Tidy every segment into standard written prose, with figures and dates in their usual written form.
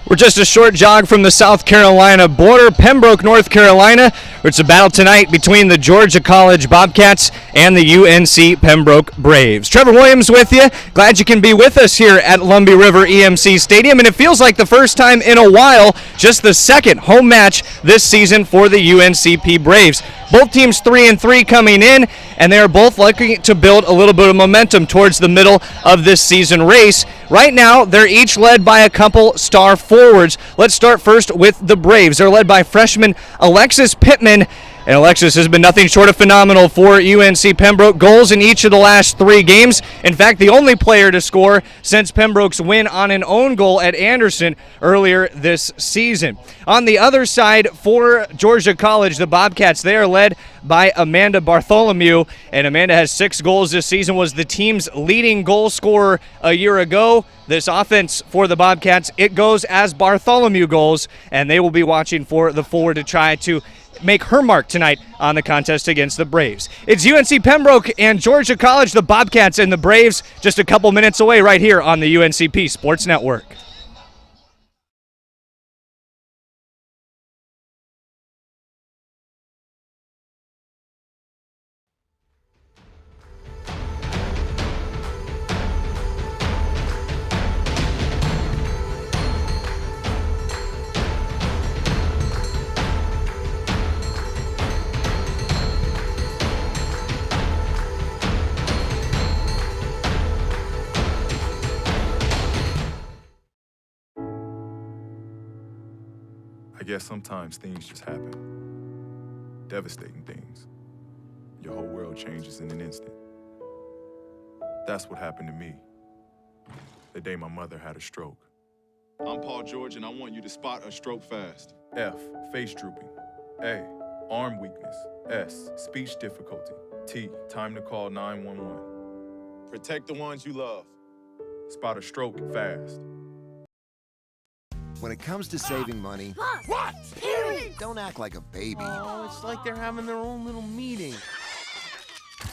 We're just a short jog from the South Carolina border, Pembroke, North Carolina, where it's a battle tonight between the Georgia College Bobcats and the UNC Pembroke Braves. Trevor Williams with you. Glad you can be with us here at Lumbee River EMC Stadium, and it feels like the first time in a while, just the second home match this season for the UNCP Braves. Both teams 3-3 coming in, and they are both looking to build a little bit of momentum towards the middle of this season race. Right now, they're each led by a couple star forwards. Let's start first with the Braves. They're led by freshman Alexis Pittman, and Alexis has been nothing short of phenomenal for UNC Pembroke. Goals in each of the last 3 games. In fact, the only player to score since Pembroke's win on an own goal at Anderson earlier this season. On the other side, for Georgia College, the Bobcats, they are led by Amanda Bartholomew, and Amanda has 6 goals this season, was the team's leading goal scorer a year ago. This offense for the Bobcats, it goes as Bartholomew goals, and they will be watching for the forward to try to make her mark tonight on the contest against the Braves. It's UNC Pembroke and Georgia College, the Bobcats and the Braves, just a couple minutes away right here on the UNCP Sports Network. I guess sometimes things just happen. Devastating things. Your whole world changes in an instant. That's what happened to me the day my mother had a stroke. I'm Paul George, and I want you to spot a stroke fast. F, face drooping. A, arm weakness. S, speech difficulty. T, time to call 911. Protect the ones you love. Spot a stroke fast. When it comes to saving money, What? Parents! don't act like a baby. Oh, it's like they're having their own little meeting.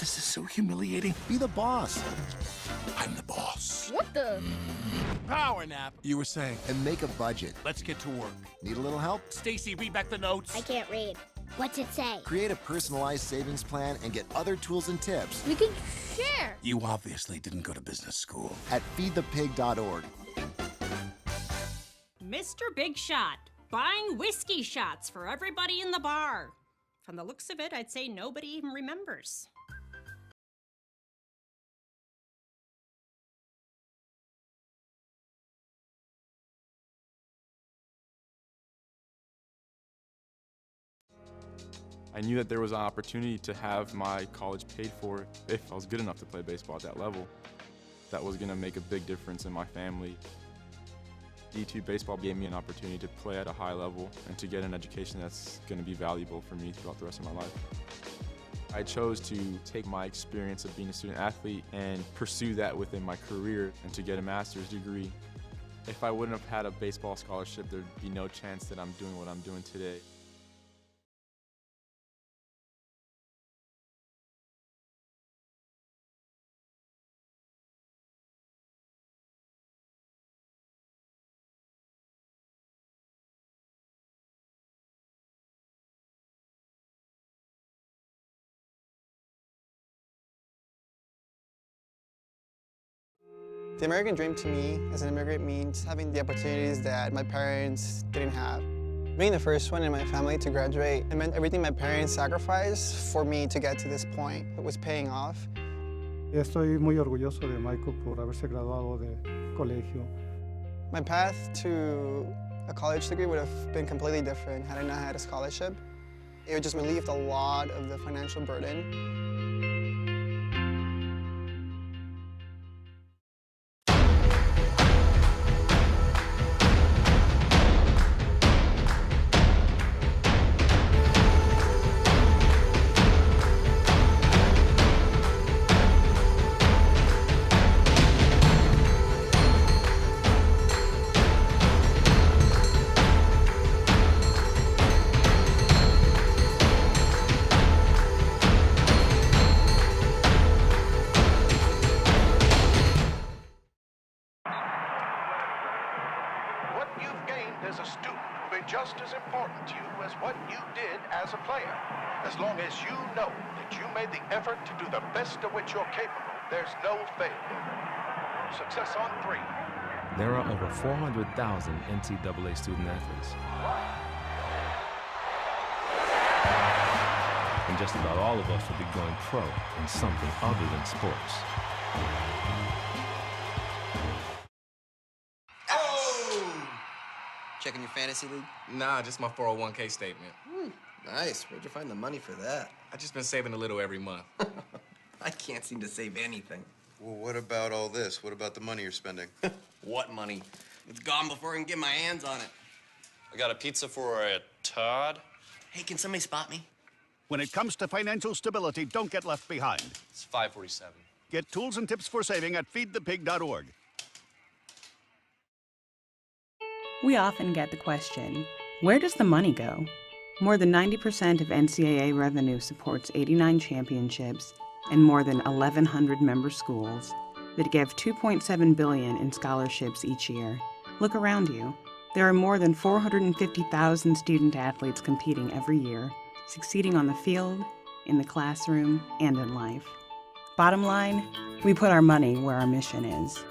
This is so humiliating. Be the boss I'm the boss. What the? Power nap. You were saying, and make a budget. let's get to work. Need a little help? Stacy, read back the notes. I can't read. What's it say? Create a personalized savings plan and get other tools and tips We can share. You obviously didn't go to business school. at feedthepig.org. Mr. Big Shot, buying whiskey shots for everybody in the bar. From the looks of it, I'd say nobody even remembers. I knew that there was an opportunity to have my college paid for if I was good enough to play baseball at that level. That was going to make a big difference in my family. D2 baseball gave me an opportunity to play at a high level and to get an education that's going to be valuable for me throughout the rest of my life. I chose to take my experience of being a student athlete and pursue that within my career and to get a master's degree. If I wouldn't have had a baseball scholarship, there'd be no chance that I'm doing what I'm doing today. The American dream to me as an immigrant means having the opportunities that my parents didn't have. Being the first one in my family to graduate, it meant everything my parents sacrificed for me to get to this point. It was paying off. Estoy muy orgulloso de Michael por haberse graduado de colegio. My path to a college degree would have been completely different had I not had a scholarship. It would just relieved a lot of the financial burden. long as you know that you made the effort to do the best of which you're capable, there's no failure. Success on 3. There are over 400,000 NCAA student athletes. And just about all of us will be going pro in something other than sports. Checking your fantasy league? Nah, just my 401k statement. Nice. Where'd you find the money for that? I just been saving a little every month. I can't seem to save anything. Well, what about all this? What about the money you're spending? What money? It's gone before I can get my hands on it. I got a pizza for a Todd. Hey, can somebody spot me? When it comes to financial stability, don't get left behind. It's 547. Get tools and tips for saving at feedthepig.org. We often get the question, where does the money go? More than 90% of NCAA revenue supports 89 championships and more than 1,100 member schools that give $2.7 billion in scholarships each year. Look around you. There are more than 450,000 student athletes competing every year, succeeding on the field, in the classroom, and in life. Bottom line, we put our money where our mission is.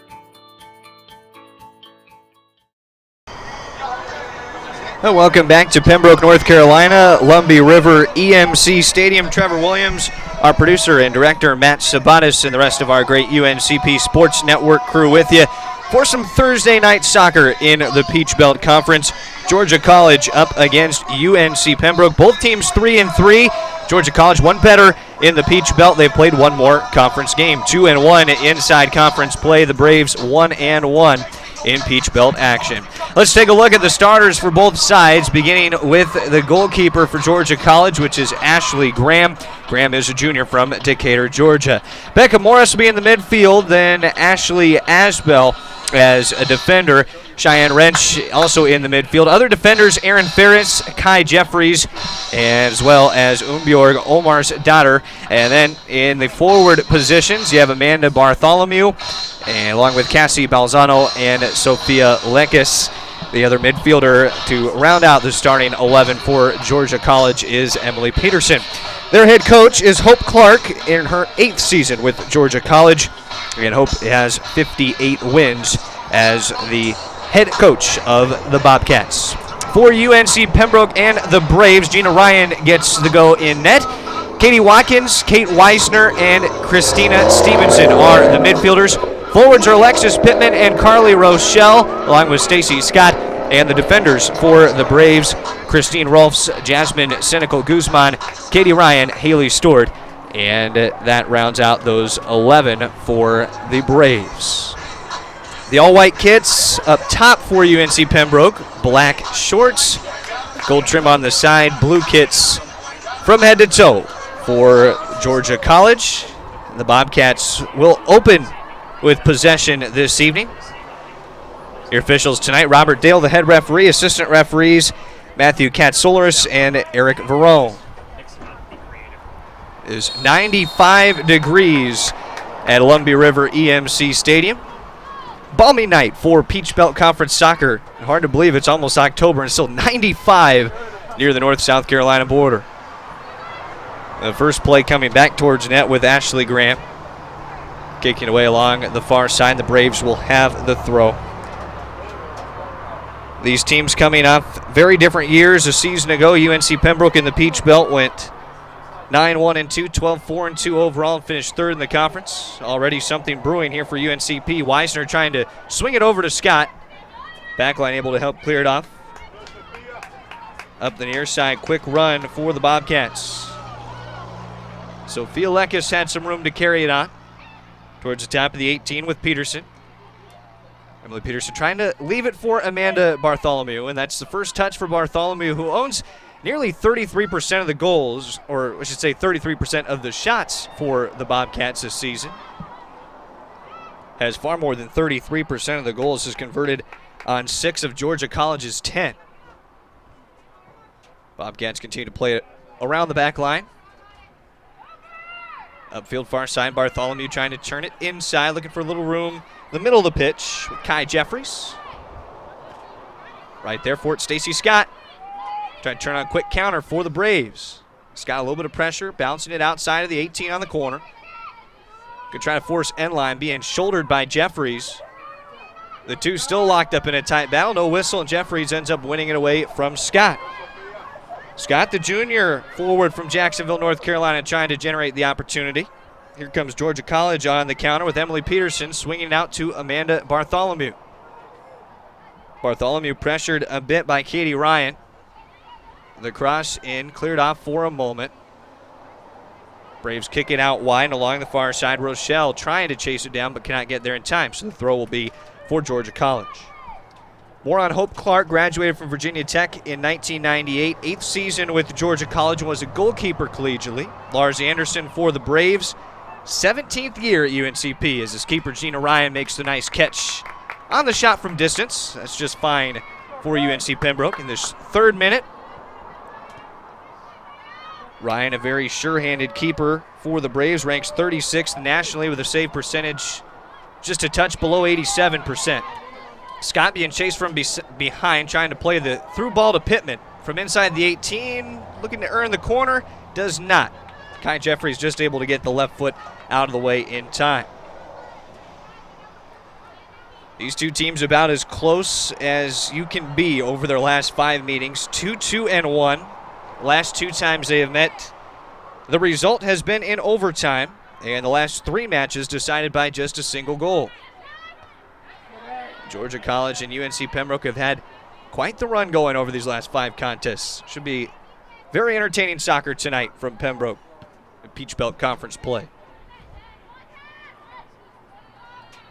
Welcome back to Pembroke, North Carolina, Lumbee River EMC Stadium. Trevor Williams, our producer and director, Matt Sabatis, and the rest of our great UNCP Sports Network crew with you for some Thursday night soccer in the Peach Belt Conference. Georgia College up against UNC Pembroke. Both teams 3-3. Georgia College one better in the Peach Belt. They played one more conference game. 2-1 inside conference play. The Braves 1-1 in Peach Belt action. Let's take a look at the starters for both sides, beginning with the goalkeeper for Georgia College, which is Ashley Graham. Graham is a junior from Decatur, Georgia. Becca Morris will be in the midfield, then Ashley Asbell as a defender. Cheyenne Wrench also in the midfield. Other defenders, Aaron Ferris, Kai Jeffries, as well as Umbjorg, Omar's daughter. And then in the forward positions, you have Amanda Bartholomew, and along with Cassie Balzano and Sophia Lekis. The other midfielder to round out the starting 11 for Georgia College is Emily Peterson. Their head coach is Hope Clark in her 8th season with Georgia College, and Hope has 58 wins as the head coach of the Bobcats. For UNC Pembroke and the Braves, Gina Ryan gets the go in net. Katie Watkins, Kate Weisner, and Christina Stevenson are the midfielders. Forwards are Alexis Pittman and Carly Rochelle, along with Stacy Scott. And the defenders for the Braves, Christine Rolfs, Jasmine Senecal Guzman, Katie Ryan, Haley Stewart. And that rounds out those 11 for the Braves. The all-white kits up top for UNC Pembroke, black shorts, gold trim on the side, blue kits from head to toe for Georgia College. The Bobcats will open with possession this evening. Your officials tonight, Robert Dale, the head referee, assistant referees, Matthew Katsoulis and Eric Verone. It is 95 degrees at Lumbee River EMC Stadium. Balmy night for Peach Belt Conference soccer. Hard to believe it's almost October and still 95 near the North-South Carolina border. The first play coming back towards net with Ashley Graham. Kicking away along the far side. The Braves will have the throw. These teams coming off very different years. A season ago, UNC Pembroke in the Peach Belt went 9-1-2, 12-4-2 overall, and finished third in the conference. Already something brewing here for UNCP. Weisner trying to swing it over to Scott. Backline able to help clear it off. Up the near side, quick run for the Bobcats. Sophia Lekis had some room to carry it on towards the top of the 18 with Peterson. Emily Peterson trying to leave it for Amanda Bartholomew, and that's the first touch for Bartholomew, who owns nearly 33% of the goals, or I should say 33% of the shots for the Bobcats this season. Has far more than 33% of the goals, is converted on 6 of Georgia College's 10. Bobcats continue to play it around the back line. Upfield far side, Bartholomew trying to turn it inside, looking for a little room in the middle of the pitch with Kai Jeffries. Right there for it, Stacy Scott. Trying to turn on a quick counter for the Braves. Scott a little bit of pressure, bouncing it outside of the 18 on the corner. Could try to force N-line, being shouldered by Jeffries. The two still locked up in a tight battle. No whistle, and Jeffries ends up winning it away from Scott. Scott, the junior forward from Jacksonville, North Carolina, trying to generate the opportunity. Here comes Georgia College on the counter with Emily Peterson swinging it out to Amanda Bartholomew. Bartholomew pressured a bit by Katie Ryan. The cross in, cleared off for a moment. Braves kick it out wide and along the far side. Rochelle trying to chase it down but cannot get there in time, so the throw will be for Georgia College. More on Hope Clark, graduated from Virginia Tech in 1998. 8th season with Georgia College and was a goalkeeper collegially. Lars Anderson for the Braves. 17th year at UNCP as his keeper Gina Ryan makes the nice catch on the shot from distance. That's just fine for UNC Pembroke in this 3rd minute. Ryan, a very sure-handed keeper for the Braves, ranks 36th nationally with a save percentage just a touch below 87%. Scott being chased from behind, trying to play the through ball to Pittman. From inside the 18, looking to earn the corner, does not. Kai Jeffries just able to get the left foot out of the way in time. These two teams about as close as you can be over their last 5 meetings. 2-2-1. Last 2 times they have met, the result has been in overtime, and the last 3 matches decided by just a single goal. Georgia College and UNC Pembroke have had quite the run going over these last 5 contests. Should be very entertaining soccer tonight from Pembroke in Peach Belt Conference play.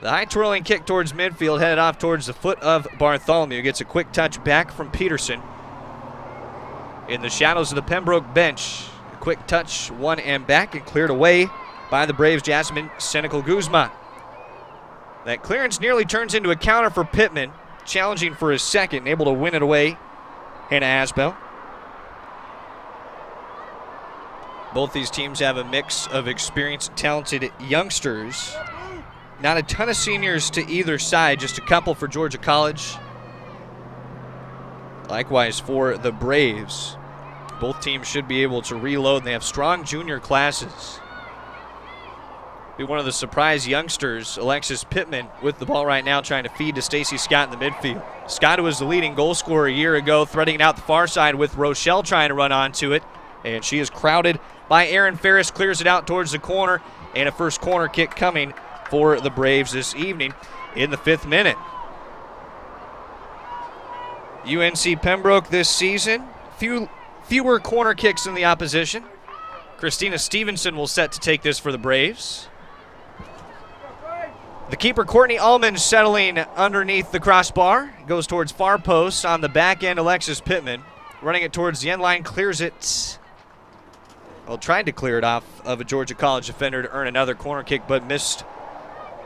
The high twirling kick towards midfield, headed off towards the foot of Bartholomew. Gets a quick touch back from Peterson. In the shadows of the Pembroke bench, a quick touch, one and back, and cleared away by the Braves' Jasmine Senecal Guzman. That clearance nearly turns into a counter for Pittman, challenging for his second, able to win it away. Hannah Asbell. Both these teams have a mix of experienced, talented youngsters. Not a ton of seniors to either side, just a couple for Georgia College. Likewise for the Braves. Both teams should be able to reload, and they have strong junior classes. Be one of the surprise youngsters, Alexis Pittman, with the ball right now, trying to feed to Stacy Scott in the midfield. Scott, who was the leading goal scorer a year ago, threading it out the far side with Rochelle trying to run onto it. And she is crowded by Aaron Ferris, clears it out towards the corner, and a first corner kick coming for the Braves this evening in the 5th minute. UNC Pembroke this season, fewer corner kicks than the opposition. Christina Stevenson will set to take this for the Braves. The keeper, Courtney Allman, settling underneath the crossbar. Goes towards far post on the back end, Alexis Pittman. Running it towards the end line, clears it. Well, tried to clear it off of a Georgia College defender to earn another corner kick, but missed.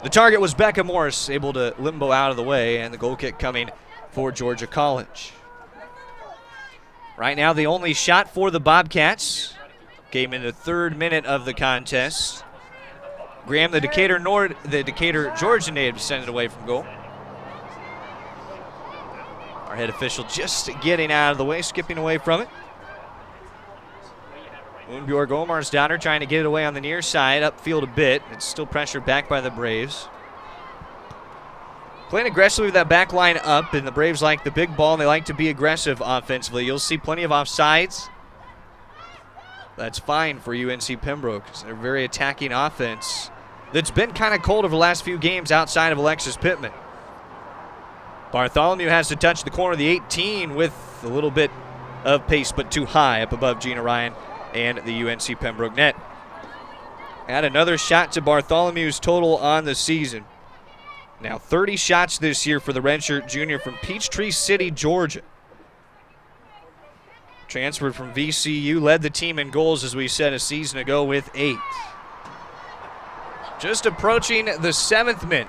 The target was Becca Morris, able to limbo out of the way, and the goal kick coming for Georgia College. Right now, the only shot for the Bobcats came in the 3rd minute of the contest. Graham, the Decatur Georgia native, sent it away from goal. Our head official just getting out of the way, skipping away from it. Moonbjorg Omar's daughter trying to get it away on the near side, upfield a bit. It's still pressured back by the Braves. Playing aggressively with that back line up, and the Braves like the big ball, and they like to be aggressive offensively. You'll see plenty of offsides. That's fine for UNC Pembroke. They're a very attacking offense that's been kind of cold over the last few games outside of Alexis Pittman. Bartholomew has to touch the corner of the 18 with a little bit of pace, but too high up above Gina Ryan and the UNC Pembroke net. Add another shot to Bartholomew's total on the season. Now 30 shots this year for the redshirt junior from Peachtree City, Georgia. Transferred from VCU, led the team in goals, as we said a season ago, with 8. Just approaching the 7th minute.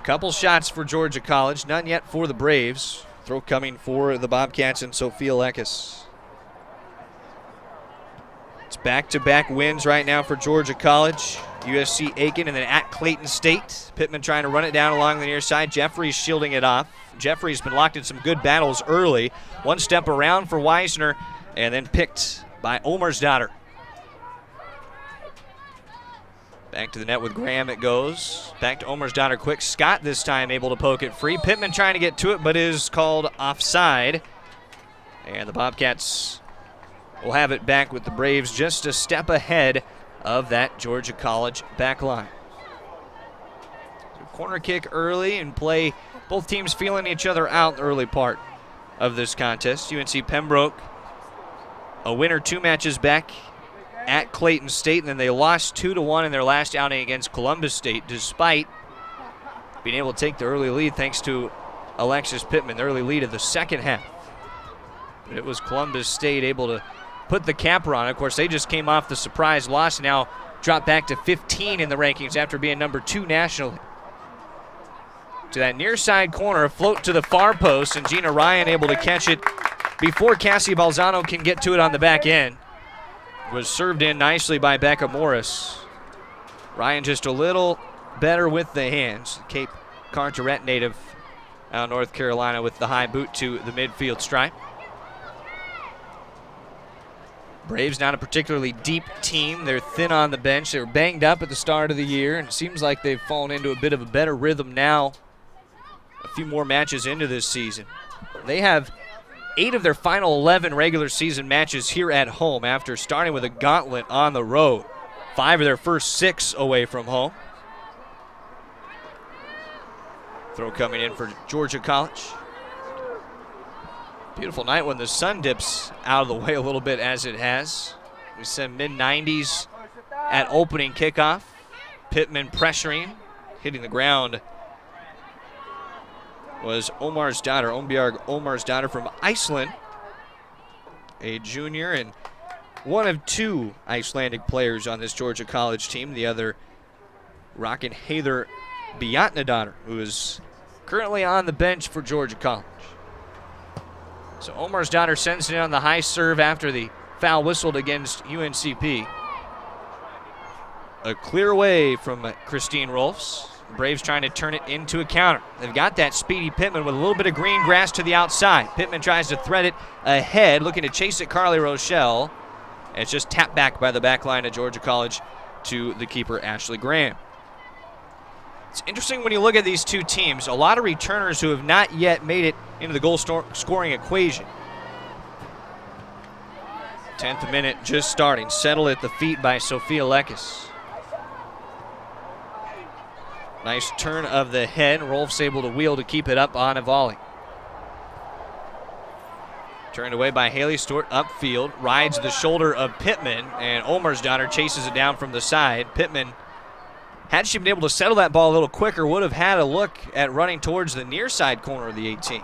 Couple shots for Georgia College, none yet for the Braves. Throw coming for the Bobcats and Sophia Lekes. It's back-to-back wins right now for Georgia College. USC Aiken and then at Clayton State. Pittman trying to run it down along the near side. Jeffries shielding it off. Jeffries been locked in some good battles early. One step around for Weisner. and then picked by Omersdottir. Back to the net with Graham it goes. Back to Omersdottir quick. Scott this time able to poke it free. Pittman trying to get to it, but is called offside. And the Bobcats will have it back with the Braves just a step ahead of that Georgia College back line. So corner kick early and play. Both teams feeling each other out in the early part of this contest. UNC Pembroke, a winner 2 matches back at Clayton State, and then they lost 2-1 in their last outing against Columbus State, despite being able to take the early lead thanks to Alexis Pittman, the early lead of the second half. But it was Columbus State able to put the capper on it. Of course, they just came off the surprise loss, now dropped back to 15 in the rankings after being number 2 nationally. To that near side corner, float to the far post, and Gina Ryan able to catch it before Cassie Balzano can get to it on the back end. Was served in nicely by Becca Morris. Ryan just a little better with the hands. Cape Carteret native out of North Carolina with the high boot to the midfield stripe. Braves not a particularly deep team. They're thin on the bench. They were banged up at the start of the year, and it seems like they've fallen into a bit of a better rhythm now, a few more matches into this season. They have 8 of their final 11 regular season matches here at home after starting with a gauntlet on the road. 5 of their first 6 away from home. Throw coming in for Georgia College. Beautiful night when the sun dips out of the way a little bit as it has. We said mid-90s at opening kickoff. Pittman pressuring, hitting the ground was Omersdottir, Ombjörg Omersdottir from Iceland, a junior and one of 2 Icelandic players on this Georgia College team. The other, Rockin' Heather Bjarnadottir, who is currently on the bench for Georgia College. So Omersdottir sends it on the high serve after the foul whistled against UNCP. A clear away from Christine Rolfs. Braves trying to turn it into a counter. They've got that speedy Pittman with a little bit of green grass to the outside. Pittman tries to thread it ahead, looking to chase it Carly Rochelle. And it's just tapped back by the back line of Georgia College to the keeper, Ashley Graham. It's interesting when you look at these two teams, a lot of returners who have not yet made it into the goal scoring equation. 10th minute just starting. Settled at the feet by Sophia Lekis. Nice turn of the head. Rolf's able to wheel to keep it up on a volley. Turned away by Haley Stewart upfield. Rides the shoulder of Pittman, and Omersdottir chases it down from the side. Pittman, had she been able to settle that ball a little quicker, would have had a look at running towards the near side corner of the 18.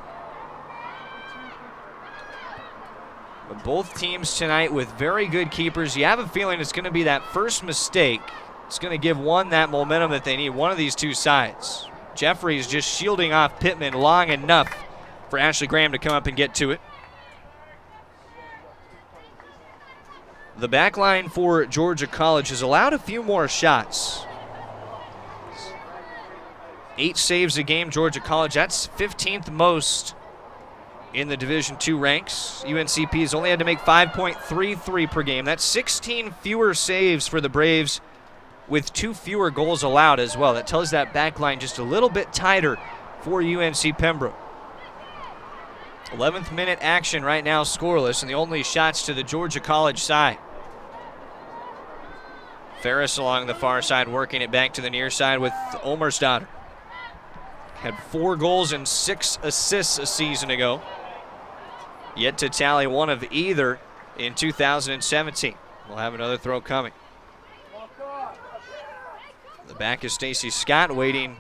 But both teams tonight with very good keepers. You have a feeling it's going to be that first mistake. It's going to give one that momentum that they need, one of these two sides. Jeffries just shielding off Pittman long enough for Ashley Graham to come up and get to it. The back line for Georgia College has allowed a few more shots. 8 saves a game, Georgia College. That's 15th most in the Division II ranks. UNCP has only had to make 5.33 per game. That's 16 fewer saves for the Braves with 2 fewer goals allowed as well. That tells that back line just a little bit tighter for UNC Pembroke. 11th minute action right now, scoreless, and the only shots to the Georgia College side. Ferris along the far side, working it back to the near side with Omersdottir. Had 4 goals and 6 assists a season ago. Yet to tally one of either in 2017. We'll have another throw coming. The back is Stacey Scott waiting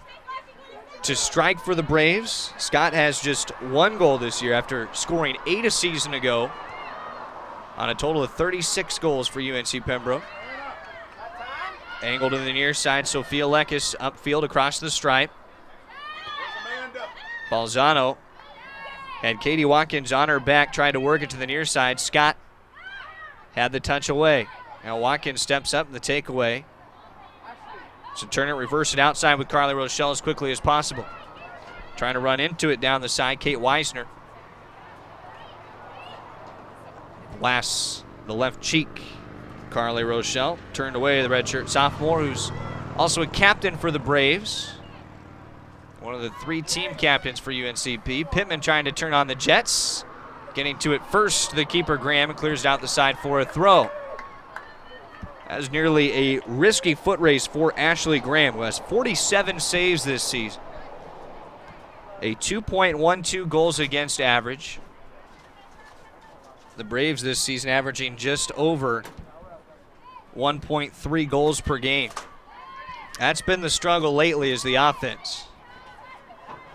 to strike for the Braves. Scott has just 1 goal this year after scoring 8 a season ago on a total of 36 goals for UNC Pembroke. Angle to the near side, Sophia Lekis upfield across the stripe. Balzano had Katie Watkins on her back, tried to work it to the near side. Scott had the touch away. Now Watkins steps up in the takeaway. So turn it, reverse it outside with Carly Rochelle as quickly as possible. Trying to run into it down the side, Kate Weisner. Blasts the left cheek. Carly Rochelle turned away the redshirt sophomore, who's also a captain for the Braves. One of the 3 team captains for UNCP. Pittman trying to turn on the Jets. Getting to it first, the keeper Graham clears out the side for a throw. That was nearly a risky foot race for Ashley Graham, who has 47 saves this season. A 2.12 goals against average. The Braves this season averaging just over 1.3 goals per game. That's been the struggle lately, is the offense.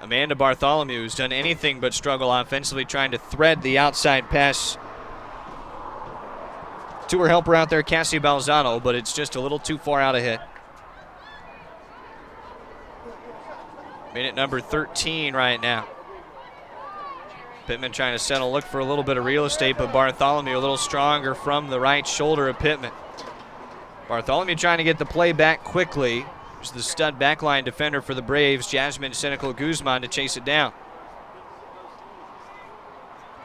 Amanda Bartholomew has done anything but struggle offensively, trying to thread the outside pass to her helper out there, Cassie Balzano, but it's just a little too far out ahead. Minute number 13 right now. Pittman trying to settle, look for a little bit of real estate, but Bartholomew a little stronger from the right shoulder of Pittman. Bartholomew trying to get the play back quickly. There's the stud backline defender for the Braves, Jasmine Senecal Guzman, to chase it down.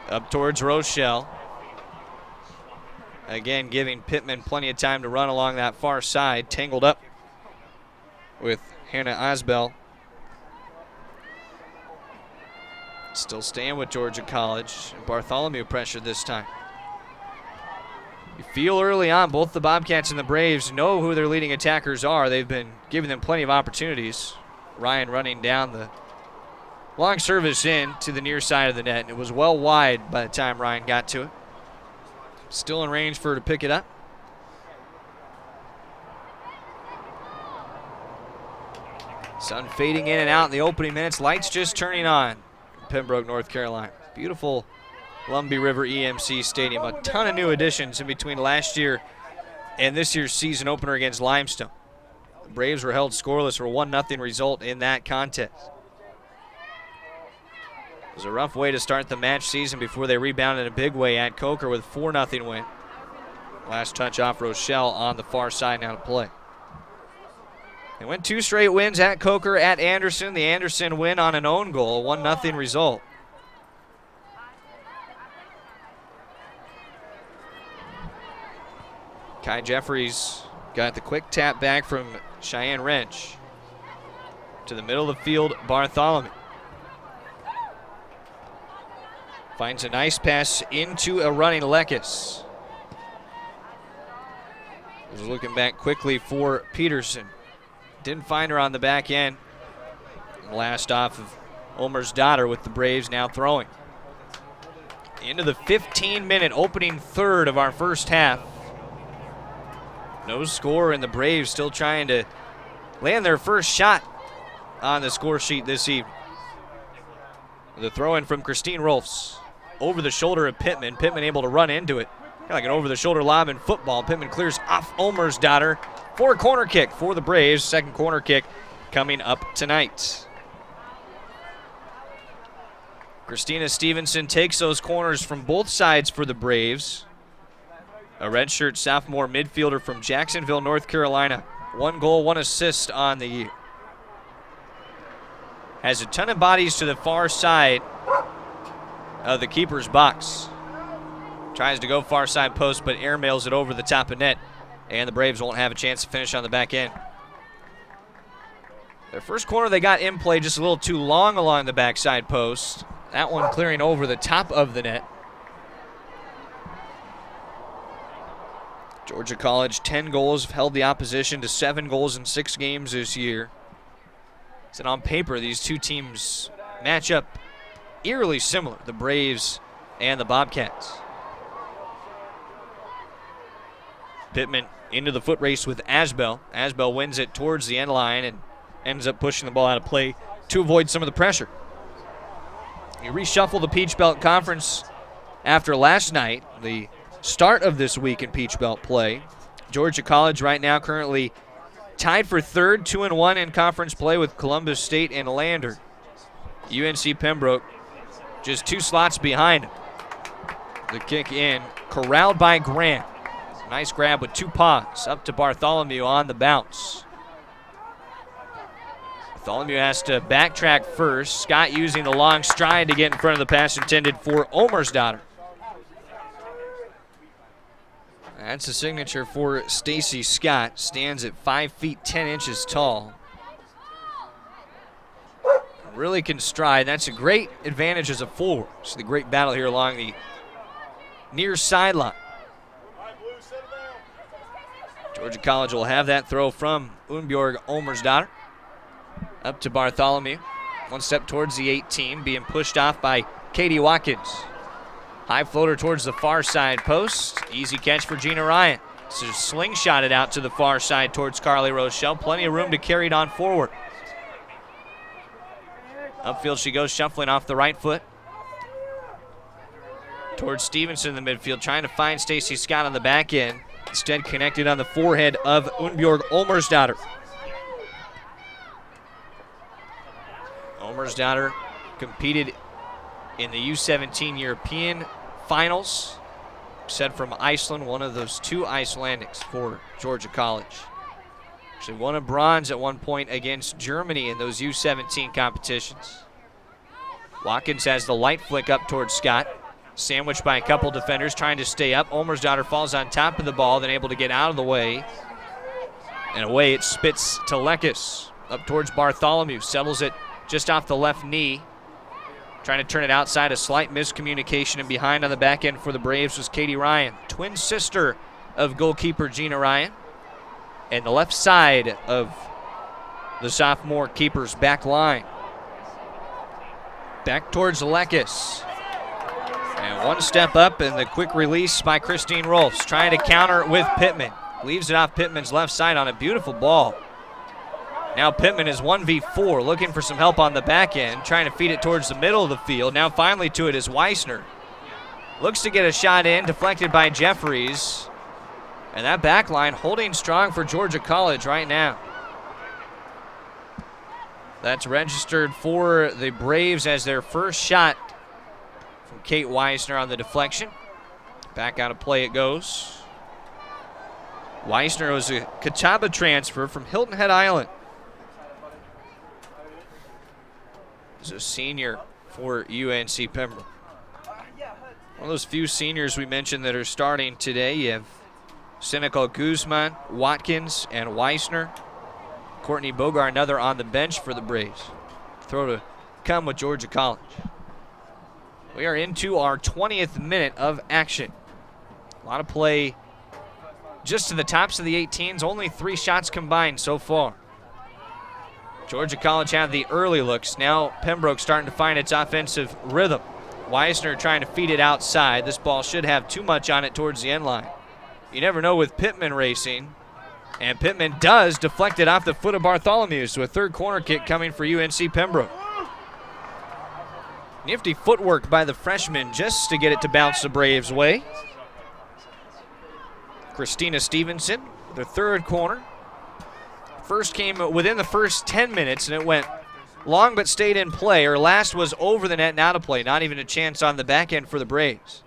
Up towards Rochelle. Again, giving Pittman plenty of time to run along that far side. Tangled up with Hannah Osbell. Still staying with Georgia College. Bartholomew pressure this time. You feel early on, both the Bobcats and the Braves know who their leading attackers are. They've been giving them plenty of opportunities. Ryan running down the long service in to the near side of the net. It was well wide by the time Ryan got to it. Still in range for her to pick it up. Sun fading in and out in the opening minutes. Lights just turning on. Pembroke, North Carolina. Beautiful Lumbee River EMC Stadium. A ton of new additions in between last year and this year's season opener against Limestone. The Braves were held scoreless for a 1-0 result in that contest. It was a rough way to start the match season before they rebounded in a big way at Coker with a 4-0 win. Last touch off Rochelle on the far side now to play. They went 2 straight wins at Coker, at Anderson. The Anderson win on an own goal, a 1-0 result. Kai Jeffries got the quick tap back from Cheyenne Wrench. To the middle of the field, Bartholomew. Finds a nice pass into a running Lekes. Was looking back quickly for Peterson. Didn't find her on the back end. Last off of Omer's daughter with the Braves now throwing. Into the 15-minute opening third of our first half. No score, and the Braves still trying to land their first shot on the score sheet this evening. The throw-in from Christine Rolfs. Over the shoulder of Pittman. Pittman able to run into it. Kind of like an over-the-shoulder lob in football. Pittman clears off Omer's daughter for a corner kick for the Braves. Second corner kick coming up tonight. Christina Stevenson takes those corners from both sides for the Braves. A redshirt sophomore midfielder from Jacksonville, North Carolina. 1 goal, 1 assist on the year. Has a ton of bodies to the far side of the keeper's box. Tries to go far side post, but airmails it over the top of net. And the Braves won't have a chance to finish on the back end. Their first corner they got in play just a little too long along the backside post. That one clearing over the top of the net. Georgia College, 10 goals, have held the opposition to 7 goals in 6 games this year. So on paper, these two teams match up eerily similar, the Braves and the Bobcats. Pittman into the foot race with Asbell. Asbell wins it towards the end line and ends up pushing the ball out of play to avoid some of the pressure. You reshuffle the Peach Belt Conference after last night, the start of this week in Peach Belt play. Georgia College right now currently tied for third, 2-1 in conference play with Columbus State and Lander. UNC Pembroke just 2 slots behind him. The kick in, corralled by Grant. Nice grab with 2 paws up to Bartholomew on the bounce. Bartholomew has to backtrack first. Scott using the long stride to get in front of the pass intended for Omer's daughter. That's a signature for Stacy Scott. Stands at 5 feet 10 inches tall. Really can stride. That's a great advantage as a forward. So the great battle here along the near sideline. Georgia College will have that throw from Unbjorg Olmersdottir. Up to Bartholomew. One step towards the 18, being pushed off by Katie Watkins. High floater towards the far side post. Easy catch for Gina Ryan. So slingshot it out to the far side towards Carly Rochelle. Plenty of room to carry it on forward. Upfield she goes, shuffling off the right foot. Towards Stevenson in the midfield, trying to find Stacy Scott on the back end. Instead connected on the forehead of Unbjorg Olmersdottir. Olmersdottir competed in the U17 European Finals. Said from Iceland, one of those two Icelandics for Georgia College. Actually won a bronze at one point against Germany in those U17 competitions. Watkins has the light flick up towards Scott. Sandwiched by a couple defenders trying to stay up. Olmersdottir falls on top of the ball, then able to get out of the way. And away it spits to Lekis. Up towards Bartholomew, settles it just off the left knee. Trying to turn it outside, a slight miscommunication, and behind on the back end for the Braves was Katie Ryan, twin sister of goalkeeper Gina Ryan. And the left side of the sophomore keeper's back line. Back towards Lekis. And one step up and the quick release by Christine Rolfs. Trying to counter with Pittman. Leaves it off Pittman's left side on a beautiful ball. Now Pittman is 1v4, looking for some help on the back end, trying to feed it towards the middle of the field. Now finally to it is Weissner. Looks to get a shot in, deflected by Jeffries. And that back line holding strong for Georgia College right now. That's registered for the Braves as their first shot from Kate Weissner on the deflection. Back out of play it goes. Weissner was a Catawba transfer from Hilton Head Island. He's a senior for UNC Pembroke. One of those few seniors we mentioned that are starting today. You have Senecal Guzman, Watkins, and Weissner. Courtney Bogar, another on the bench for the Braves. Throw to come with Georgia College. We are into our 20th minute of action. A lot of play just to the tops of the 18s. Only 3 shots combined so far. Georgia College had the early looks. Now Pembroke starting to find its offensive rhythm. Weissner trying to feed it outside. This ball should have too much on it towards the end line. You never know with Pittman racing. And Pittman does deflect it off the foot of Bartholomew. So a third corner kick coming for UNC Pembroke. Nifty footwork by the freshman just to get it to bounce the Braves' way. Christina Stevenson, the third corner. First came within the first 10 minutes, and it went long but stayed in play. Her last was over the net and out of play. Not even a chance on the back end for the Braves.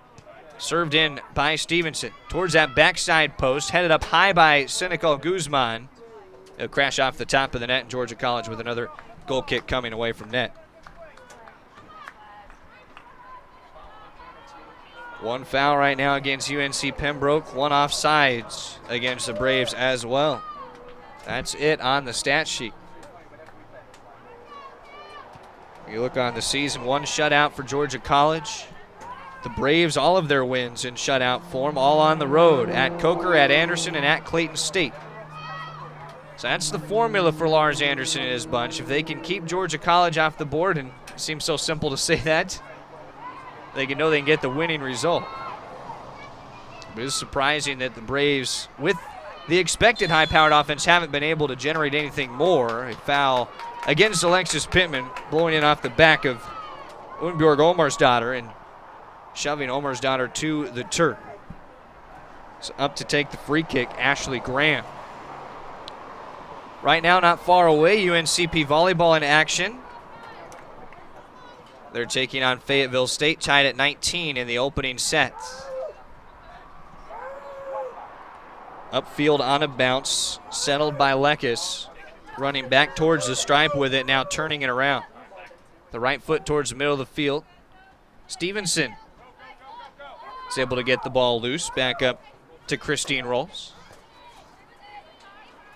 Served in by Stevenson. Towards that backside post, headed up high by Senecal Guzman. It'll crash off the top of the net, and Georgia College with another goal kick coming away from net. One foul right now against UNC Pembroke. One offsides against the Braves as well. That's it on the stat sheet. You look on the season, 1 shutout for Georgia College. The Braves, all of their wins in shutout form, all on the road at Coker, at Anderson, and at Clayton State. So that's the formula for Lars Anderson and his bunch. If they can keep Georgia College off the board, and it seems so simple to say that, they can know they can get the winning result. But it is surprising that the Braves, with the expected high-powered offense, haven't been able to generate anything more. A foul against Alexis Pittman, blowing in off the back of Unbjorg Olmersdottir and shoving Olmersdottir to the turf. So up to take the free kick, Ashley Graham. Right now, not far away, UNCP volleyball in action. They're taking on Fayetteville State, tied at 19 in the opening set. Upfield on a bounce, settled by Lekis. Running back towards the stripe with it, now turning it around. The right foot towards the middle of the field. Stevenson is able to get the ball loose. Back up to Christine Rolls.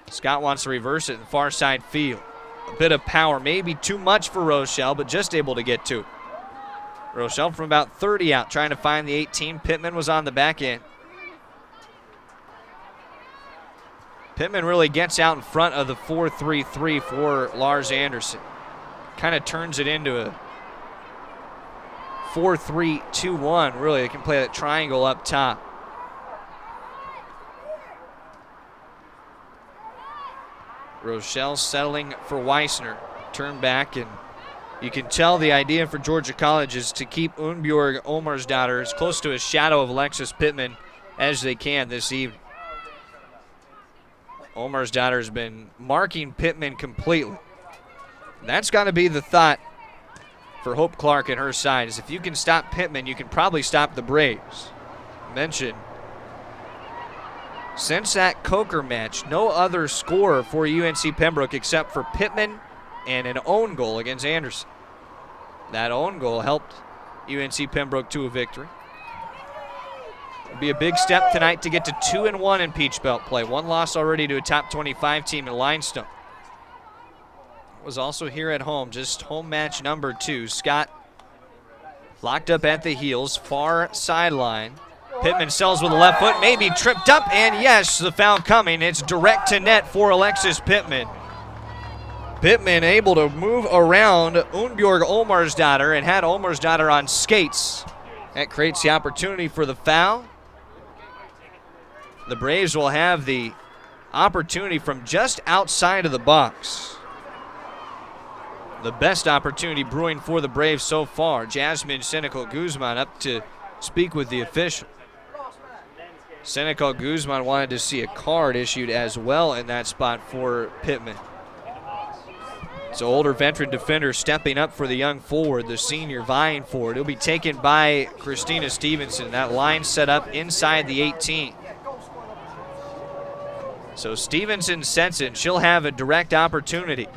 Scott wants to reverse it in the far side field. A bit of power, maybe too much for Rochelle, but just able to get to it. Rochelle from about 30 out, trying to find the 18. Pittman was on the back end. Pittman really gets out in front of the 4-3-3 for Lars Anderson. Kind of turns it into a 4-3-2-1, really. They can play that triangle up top. Rochelle settling for Weissner. Turn back, and you can tell the idea for Georgia College is to keep Unbjörg Omarsdottir as close to a shadow of Alexis Pittman as they can this evening. Omarsdottir has been marking Pittman completely. That's got to be the thought for Hope Clark and her side, is if you can stop Pittman, you can probably stop the Braves. Mention, since that Coker match, no other scorer for UNC Pembroke except for Pittman and an own goal against Anderson. That own goal helped UNC Pembroke to a victory. It'll be a big step tonight to get to 2-1 in Peach Belt play. One loss already to a top 25 team in Limestone. Was also here at home, just home match number 2. Scott locked up at the heels, far sideline. Pittman sells with the left foot, maybe tripped up, and yes, the foul coming. It's direct to net for Alexis Pittman. Pittman able to move around Unbjörg Omarsdottir and had Omarsdottir on skates. That creates the opportunity for the foul. The Braves will have the opportunity from just outside of the box. The best opportunity brewing for the Braves so far. Jasmine Senecal Guzman up to speak with the official. Senecal Guzman wanted to see a card issued as well in that spot for Pittman. So older veteran defender stepping up for the young forward, the senior vying for it. He'll be taken by Christina Stevenson. That line set up inside the 18. So Stevenson sets it. She'll have a direct opportunity.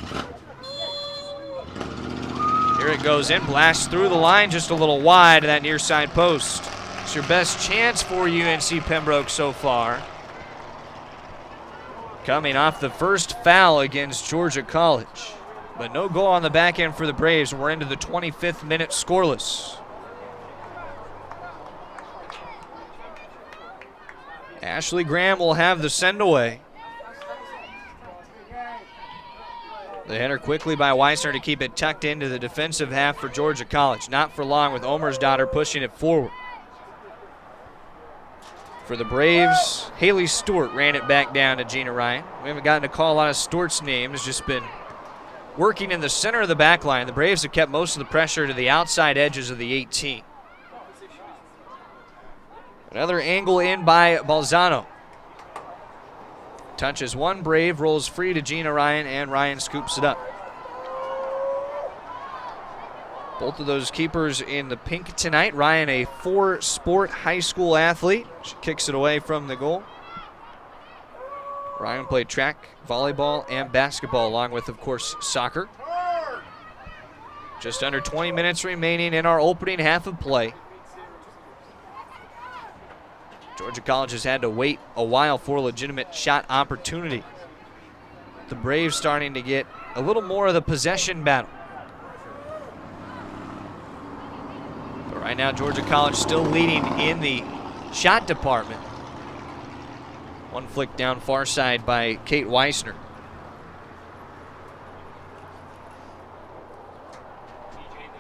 Here it goes in, blasts through the line, just a little wide of that near side post. It's your best chance for UNC Pembroke so far. Coming off the first foul against Georgia College. But no goal on the back end for the Braves. We're into the 25th minute scoreless. Ashley Graham will have the send away. The header quickly by Weissner to keep it tucked into the defensive half for Georgia College. Not for long with Omarsdottir pushing it forward. For the Braves, Haley Stewart ran it back down to Gina Ryan. We haven't gotten to call a lot of Stewart's names, just been working in the center of the back line. The Braves have kept most of the pressure to the outside edges of the 18. Another angle in by Balzano. Touches one Brave, rolls free to Gina Ryan, and Ryan scoops it up. Both of those keepers in the pink tonight. Ryan, a 4-sport high school athlete. She kicks it away from the goal. Ryan played track, volleyball, and basketball, along with, of course, soccer. Just under 20 minutes remaining in our opening half of play. Georgia College has had to wait a while for a legitimate shot opportunity. The Braves starting to get a little more of the possession battle. But right now, Georgia College still leading in the shot department. One flick down far side by Kate Weissner.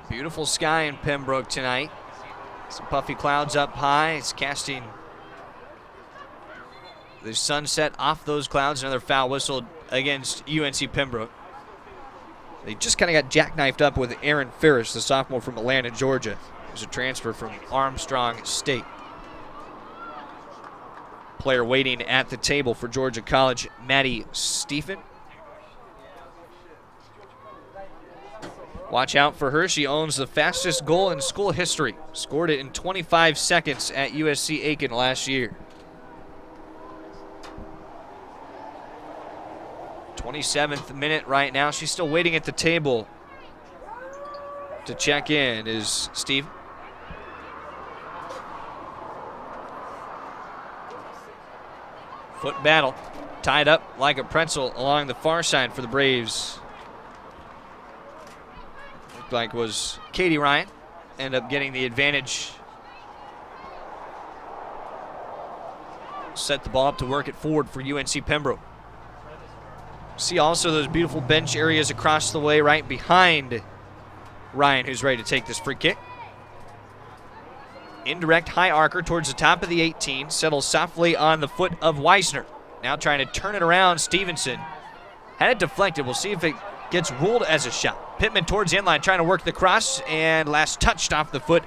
Beautiful sky in Pembroke tonight. Some puffy clouds up high. It's casting the sunset off those clouds. Another foul whistled against UNC Pembroke. They just kind of got jackknifed up with Aaron Ferris, the sophomore from Atlanta, Georgia. It was a transfer from Armstrong State. Player waiting at the table for Georgia College, Maddie Stephen. Watch out for her. She owns the fastest goal in school history. Scored it in 25 seconds at USC Aiken last year. 27th minute right now. She's still waiting at the table to check in. Is Steve? Foot battle. Tied up like a pretzel along the far side for the Braves. Looked like was Katie Ryan. End up getting the advantage. Set the ball up to work it forward for UNC Pembroke. See also those beautiful bench areas across the way right behind Ryan, who's ready to take this free kick. Indirect high arcer towards the top of the 18. Settles softly on the foot of Weissner. Now trying to turn it around, Stevenson. Had it deflected. We'll see if it gets ruled as a shot. Pittman towards the end line trying to work the cross, and last touched off the foot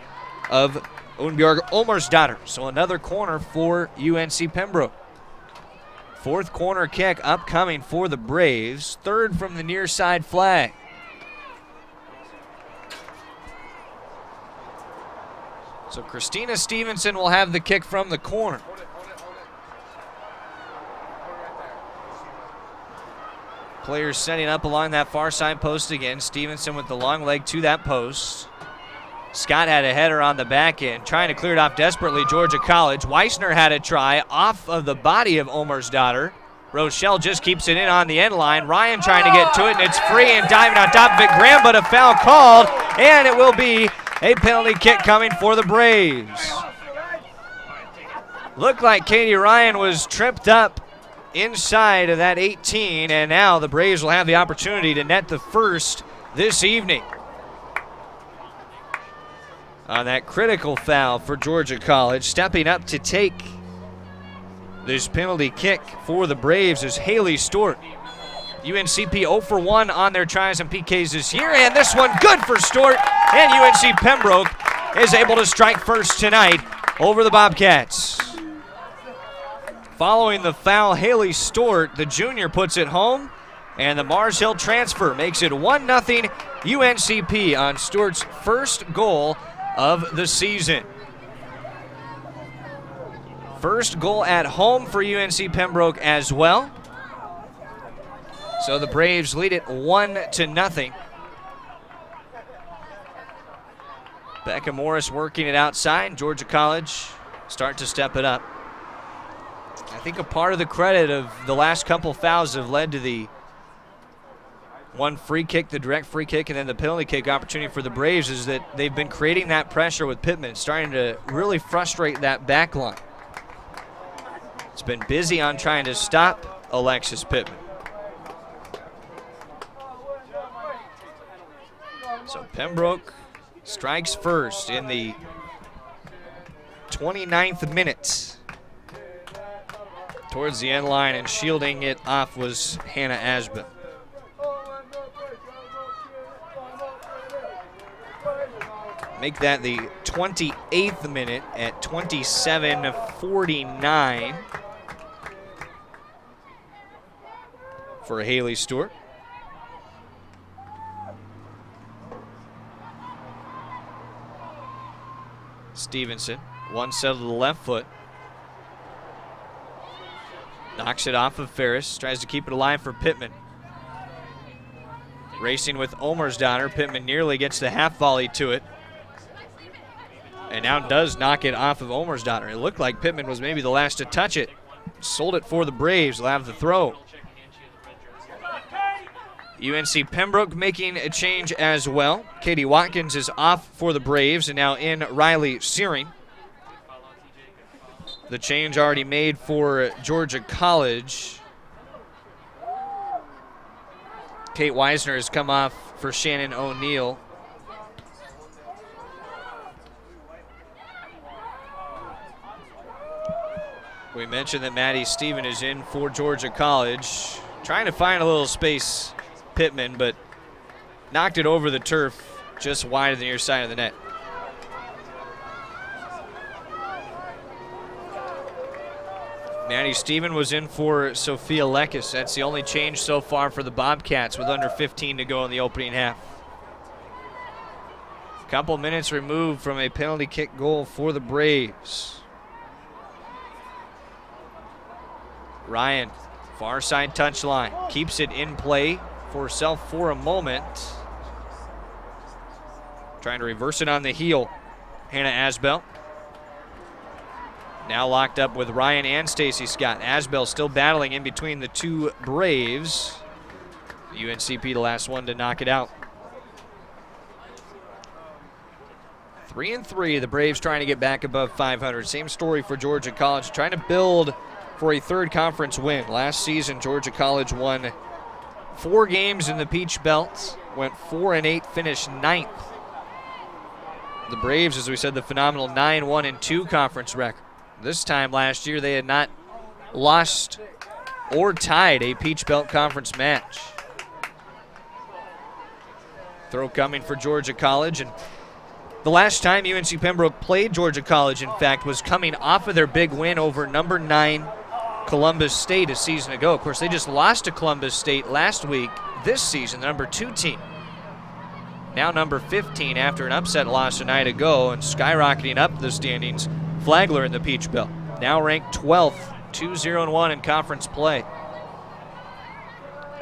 of Unbjörg Olmersdotter. So another corner for UNC Pembroke. Fourth corner kick upcoming for the Braves. Third from the near side flag. So Christina Stevenson will have the kick from the corner. Players setting up along that far side post again. Stevenson with the long leg to that post. Scott had a header on the back end, trying to clear it off desperately, Georgia College. Weissner had a try off of the body of Olmersdotter. Rochelle just keeps it in on the end line. Ryan trying to get to it, and it's free and diving on top of it. Graham, but a foul called, and it will be a penalty kick coming for the Braves. Looked like Katie Ryan was tripped up inside of that 18, and now the Braves will have the opportunity to net the first this evening. On that critical foul for Georgia College, stepping up to take this penalty kick for the Braves is Haley Stewart. UNCP 0 for 1 on their tries and PKs this year, and this one good for Stewart, and UNC Pembroke is able to strike first tonight over the Bobcats. Following the foul, Haley Stewart, the junior, puts it home, and the Mars Hill transfer makes it 1-0 UNCP on Stewart's first goal of the season. First goal at home for UNC Pembroke as well. So the Braves lead it 1-0. Becca Morris working it outside. Georgia College start to step it up. I think a part of the credit of the last couple fouls have led to the one free kick, the direct free kick, and then the penalty kick opportunity for the Braves is that they've been creating that pressure with Pittman, starting to really frustrate that back line. It's been busy on trying to stop Alexis Pittman. So Pembroke strikes first in the 29th minute. Towards the end line, and shielding it off was Hannah Asbeth. Make that the 28th minute at 27:49 for Haley Stewart. Stevenson, one settle to the left foot. Knocks it off of Ferris, tries to keep it alive for Pittman. Racing with Olmersdotter, Pittman nearly gets the half volley to it. And now does knock it off of Olmersdotter. It looked like Pittman was maybe the last to touch it. Sold it for the Braves. They'll have the throw. UNC Pembroke making a change as well. Katie Watkins is off for the Braves, and now in Riley Searing. The change already made for Georgia College. Kate Weisner has come off for Shannon O'Neill. We mentioned that Maddie Stephen is in for Georgia College. Trying to find a little space, Pittman, but knocked it over the turf just wide of the near side of the net. Maddie Stephen was in for Sophia Lekis. That's the only change so far for the Bobcats with under 15 to go in the opening half. Couple minutes removed from a penalty kick goal for the Braves. Ryan, far side touchline, keeps it in play for herself for a moment. Trying to reverse it on the heel, Hannah Asbel. Now locked up with Ryan and Stacy Scott. Asbell still battling in between the two Braves. UNCP the last one to knock it out. 3-3, the Braves trying to get back above 500. Same story for Georgia College, trying to build for a third conference win. Last season, Georgia College won 4 games in the Peach Belt, went 4-8, finished 9th. The Braves, as we said, the phenomenal 9-1-2 conference record. This time last year, they had not lost or tied a Peach Belt conference match. Throw coming for Georgia College, and the last time UNC Pembroke played Georgia College, in fact, was coming off of their big win over number 9 Columbus State a season ago. Of course, they just lost to Columbus State last week. This season, the number 2 team. Now number 15 after an upset loss a night ago and skyrocketing up the standings. Flagler in the Peach Belt, now ranked 12th, 2-0-1 in conference play.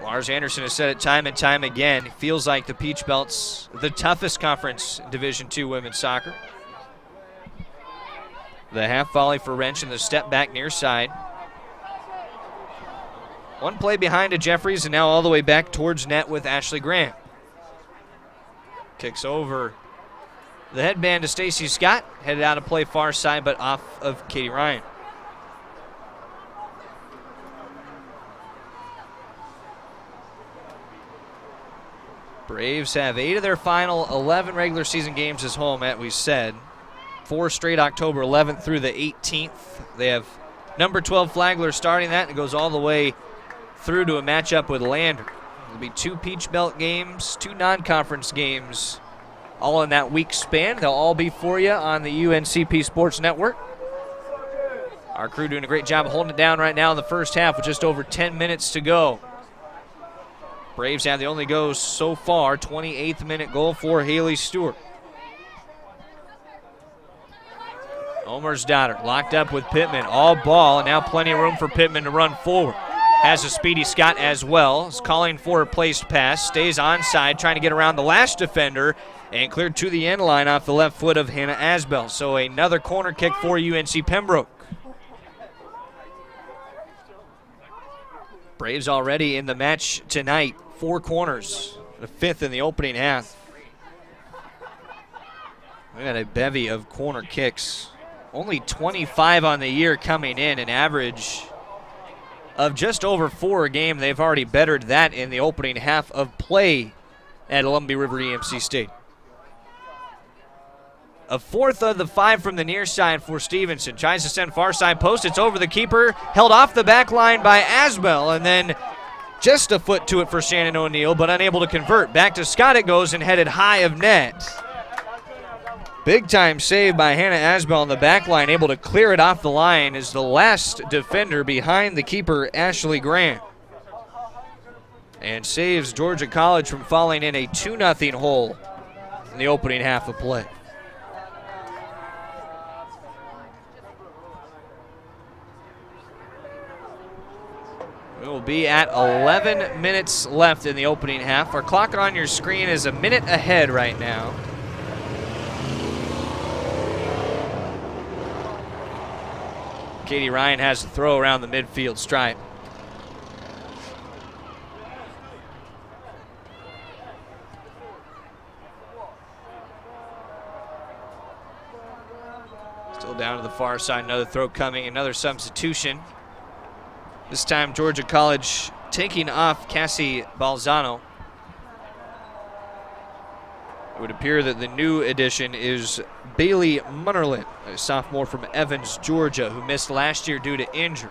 Lars Anderson has said it time and time again. It feels like the Peach Belt's the toughest conference in Division II women's soccer. The half volley for Wrench and the step back near side. One play behind to Jeffries and now all the way back towards net with Ashley Graham. Kicks over the headband to Stacy Scott. Headed out of play far side but off of Katie Ryan. Braves have 8 of their final 11 regular season games as home, as we said. 4 straight October 11th through the 18th. They have number 12 Flagler starting that, and it goes all the way through to a matchup with Lander. There'll be 2 Peach Belt games, 2 non-conference games, all in that week span. They'll all be for you on the UNCP Sports Network. Our crew doing a great job of holding it down right now in the first half with just over 10 minutes to go. Braves have the only goal so far, 28th minute goal for Haley Stewart. Omer's daughter locked up with Pittman, all ball, and now plenty of room for Pittman to run forward. Has a speedy Scott as well. Is calling for a placed pass, stays onside, trying to get around the last defender, and cleared to the end line off the left foot of Hannah Asbell. So another corner kick for UNC Pembroke. Braves already in the match tonight. 4 corners, the 5th in the opening half. We got a bevy of corner kicks. Only 25 on the year coming in, an average of just over 4 a game. They've already bettered that in the opening half of play at Columbia River EMC Stadium. A 4th of the 5 from the near side for Stevenson. Tries to send far side post. It's over the keeper. Held off the back line by Asbell, and then just a foot to it for Shannon O'Neill, but unable to convert. Back to Scott it goes and headed high of net. Big time save by Hannah Asbell on the back line, able to clear it off the line as the last defender behind the keeper, Ashley Graham. And saves Georgia College from falling in a 2-0 hole in the opening half of play. We will be at 11 minutes left in the opening half. Our clock on your screen is a minute ahead right now. Katie Ryan has to throw around the midfield stripe. Still down to the far side, another throw coming, another substitution. This time Georgia College taking off Cassie Balzano. It would appear that the new addition is Bailey Munnerlin, a sophomore from Evans, Georgia, who missed last year due to injury.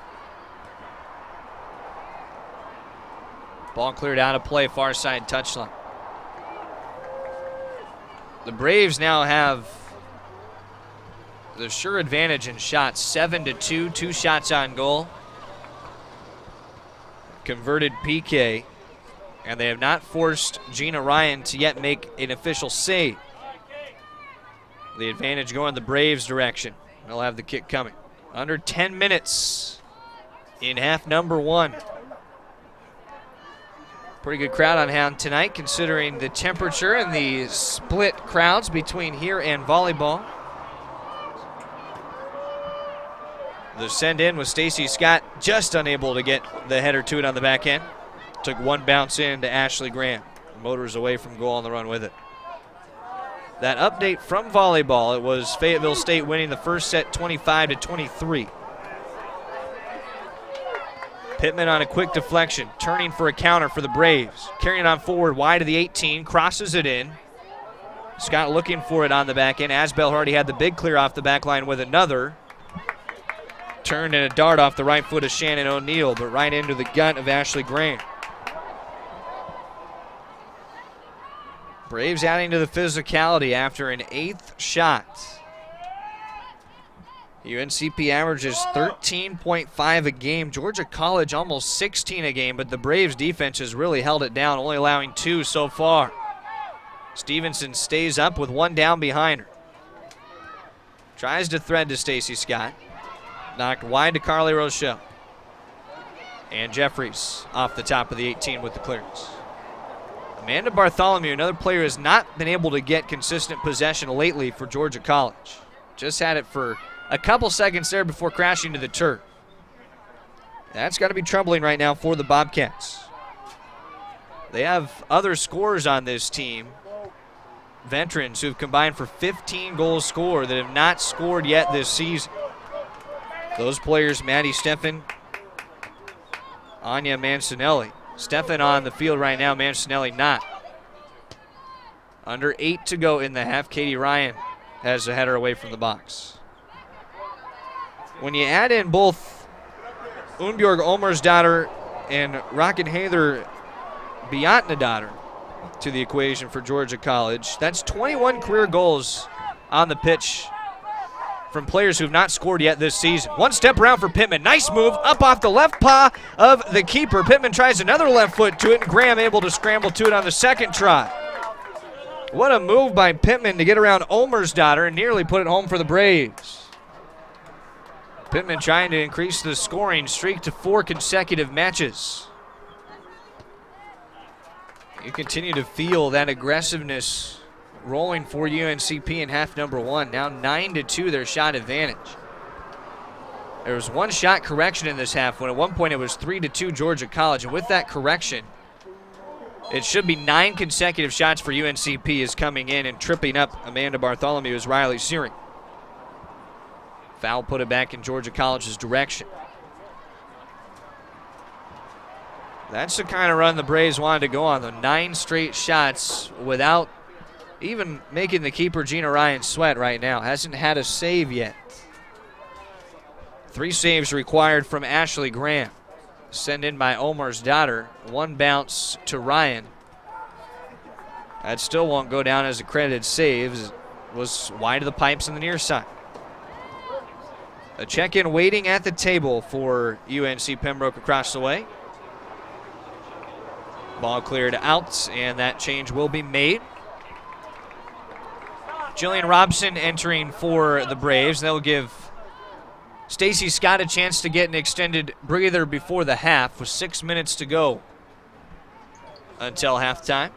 Ball cleared out of play, far side touchline. The Braves now have the sure advantage in shots, 7-2, 2 shots on goal. Converted PK, and they have not forced Gina Ryan to yet make an official save. The advantage going the Braves' direction. They'll have the kick coming. Under 10 minutes in half number 1. Pretty good crowd on hand tonight considering the temperature and the split crowds between here and volleyball. The send in was Stacy Scott, just unable to get the header to it on the back end. Took one bounce in to Ashley Graham. Motors away from goal on the run with it. That update from volleyball, it was Fayetteville State winning the first set 25-23. Pittman on a quick deflection, turning for a counter for the Braves. Carrying on forward, wide of the 18, crosses it in. Scott looking for it on the back end. Asbell already had the big clear off the back line with another. Turned and a dart off the right foot of Shannon O'Neill, but right into the gut of Ashley Graham. Braves adding to the physicality after an 8th shot. UNCP averages 13.5 a game. Georgia College almost 16 a game, but the Braves defense has really held it down, only allowing 2 so far. Stevenson stays up with 1 down behind her. Tries to thread to Stacy Scott. Knocked wide to Carly Rochelle. And Jeffries off the top of the 18 with the clearance. Amanda Bartholomew, another player, has not been able to get consistent possession lately for Georgia College. Just had it for a couple seconds there before crashing to the turf. That's got to be troubling right now for the Bobcats. They have other scorers on this team, veterans who have combined for 15 goals scored that have not scored yet this season. Those players, Maddie Steffen, Anya Mancinelli. Steffen on the field right now, Mancinelli not. Under 8 to go in the half. Katie Ryan has a header away from the box. When you add in both Unbjörg Olmersdottir and Rockenhather Biatnadottir to the equation for Georgia College, that's 21 career goals on the pitch from players who have not scored yet this season. One step around for Pittman. Nice move up off the left paw of the keeper. Pittman tries another left foot to it, and Graham able to scramble to it on the second try. What a move by Pittman to get around Olmersdottir and nearly put it home for the Braves. Pittman trying to increase the scoring streak to 4 consecutive matches. You continue to feel that aggressiveness rolling for UNCP in half number 1. Now 9-2 their shot advantage. There was 1 shot correction in this half when at one point it was 3-2 Georgia College. And with that correction, it should be 9 consecutive shots for UNCP is coming in and tripping up Amanda Bartholomew as Riley Searing. Foul put it back in Georgia College's direction. That's the kind of run the Braves wanted to go on, though. 9 straight shots without even making the keeper Gina Ryan sweat right now. Hasn't had a save yet. 3 saves required from Ashley Graham. Sent in by Olmersdottir. 1 bounce to Ryan. That still won't go down as a credited save. It was wide of the pipes on the near side. A check-in waiting at the table for UNC Pembroke across the way. Ball cleared out, and that change will be made. Jillian Robson entering for the Braves. They'll give Stacy Scott a chance to get an extended breather before the half with 6 minutes to go until halftime.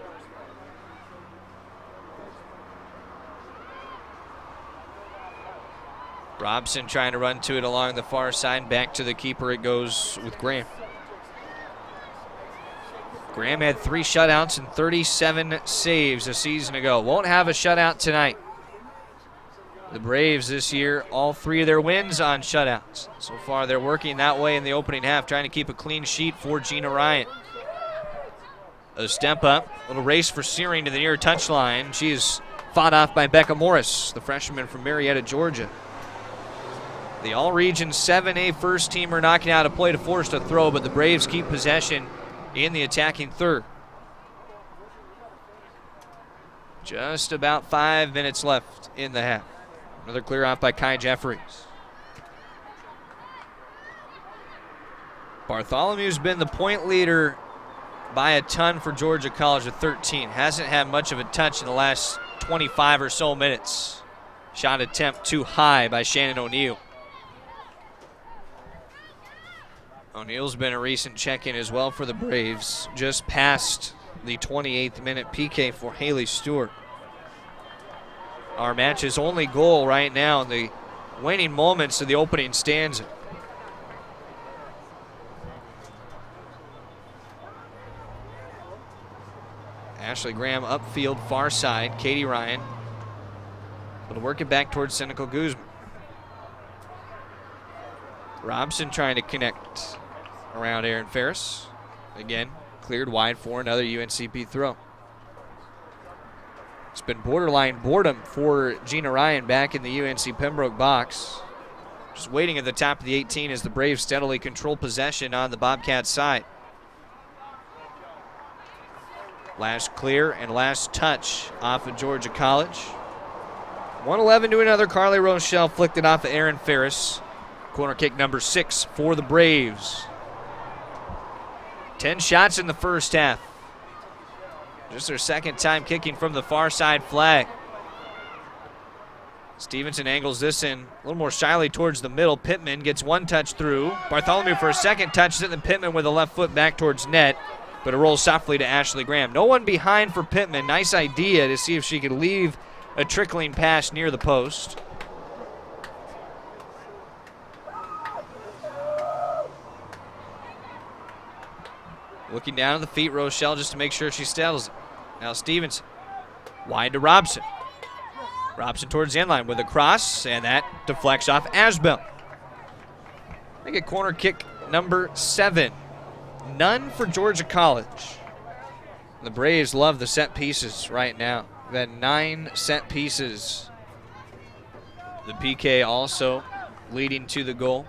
Robson trying to run to it along the far side. Back to the keeper it goes with Graham. Graham had 3 shutouts and 37 saves a season ago. Won't have a shutout tonight. The Braves this year, all 3 of their wins on shutouts. So far, they're working that way in the opening half, trying to keep a clean sheet for Gina Ryan. A step up, little race for Searing to the near touchline. She is fought off by Becca Morris, the freshman from Marietta, Georgia. The All-Region 7A first teamer knocking out a play to force a throw, but the Braves keep possession in the attacking third. Just about 5 minutes left in the half. Another clear off by Kai Jeffries. Bartholomew's been the point leader by a ton for Georgia College with 13. Hasn't had much of a touch in the last 25 or so minutes. Shot attempt too high by Shannon O'Neill. O'Neill's been a recent check-in as well for the Braves, just past the 28th minute PK for Haley Stewart. Our match's only goal right now in the waning moments of the opening stanza. Ashley Graham upfield, far side. Katie Ryan will work it back towards Seneca Guzman. Robson trying to connect around Aaron Ferris. Again, cleared wide for another UNCP throw. It's been borderline boredom for Gina Ryan back in the UNC Pembroke box. Just waiting at the top of the 18 as the Braves steadily control possession on the Bobcats side. Last clear and last touch off of Georgia College. 111 to another. Carly Rochelle flicked it off of Aaron Ferris. Corner kick number 6 for the Braves. 10 shots in the first half. Just their second time kicking from the far side flag. Stevenson angles this in a little more shyly towards the middle. Pittman gets one touch through. Bartholomew for a second touch, then Pittman with a left foot back towards net, but it rolls softly to Ashley Graham. No one behind for Pittman. Nice idea to see if she could leave a trickling pass near the post. Looking down at the feet, Rochelle, just to make sure she settles it. Now Stevenson, wide to Robson. Robson towards the end line with a cross, and that deflects off Asbell. Make it corner kick number 7. None for Georgia College. The Braves love the set pieces right now. We've had 9 set pieces. The PK also leading to the goal.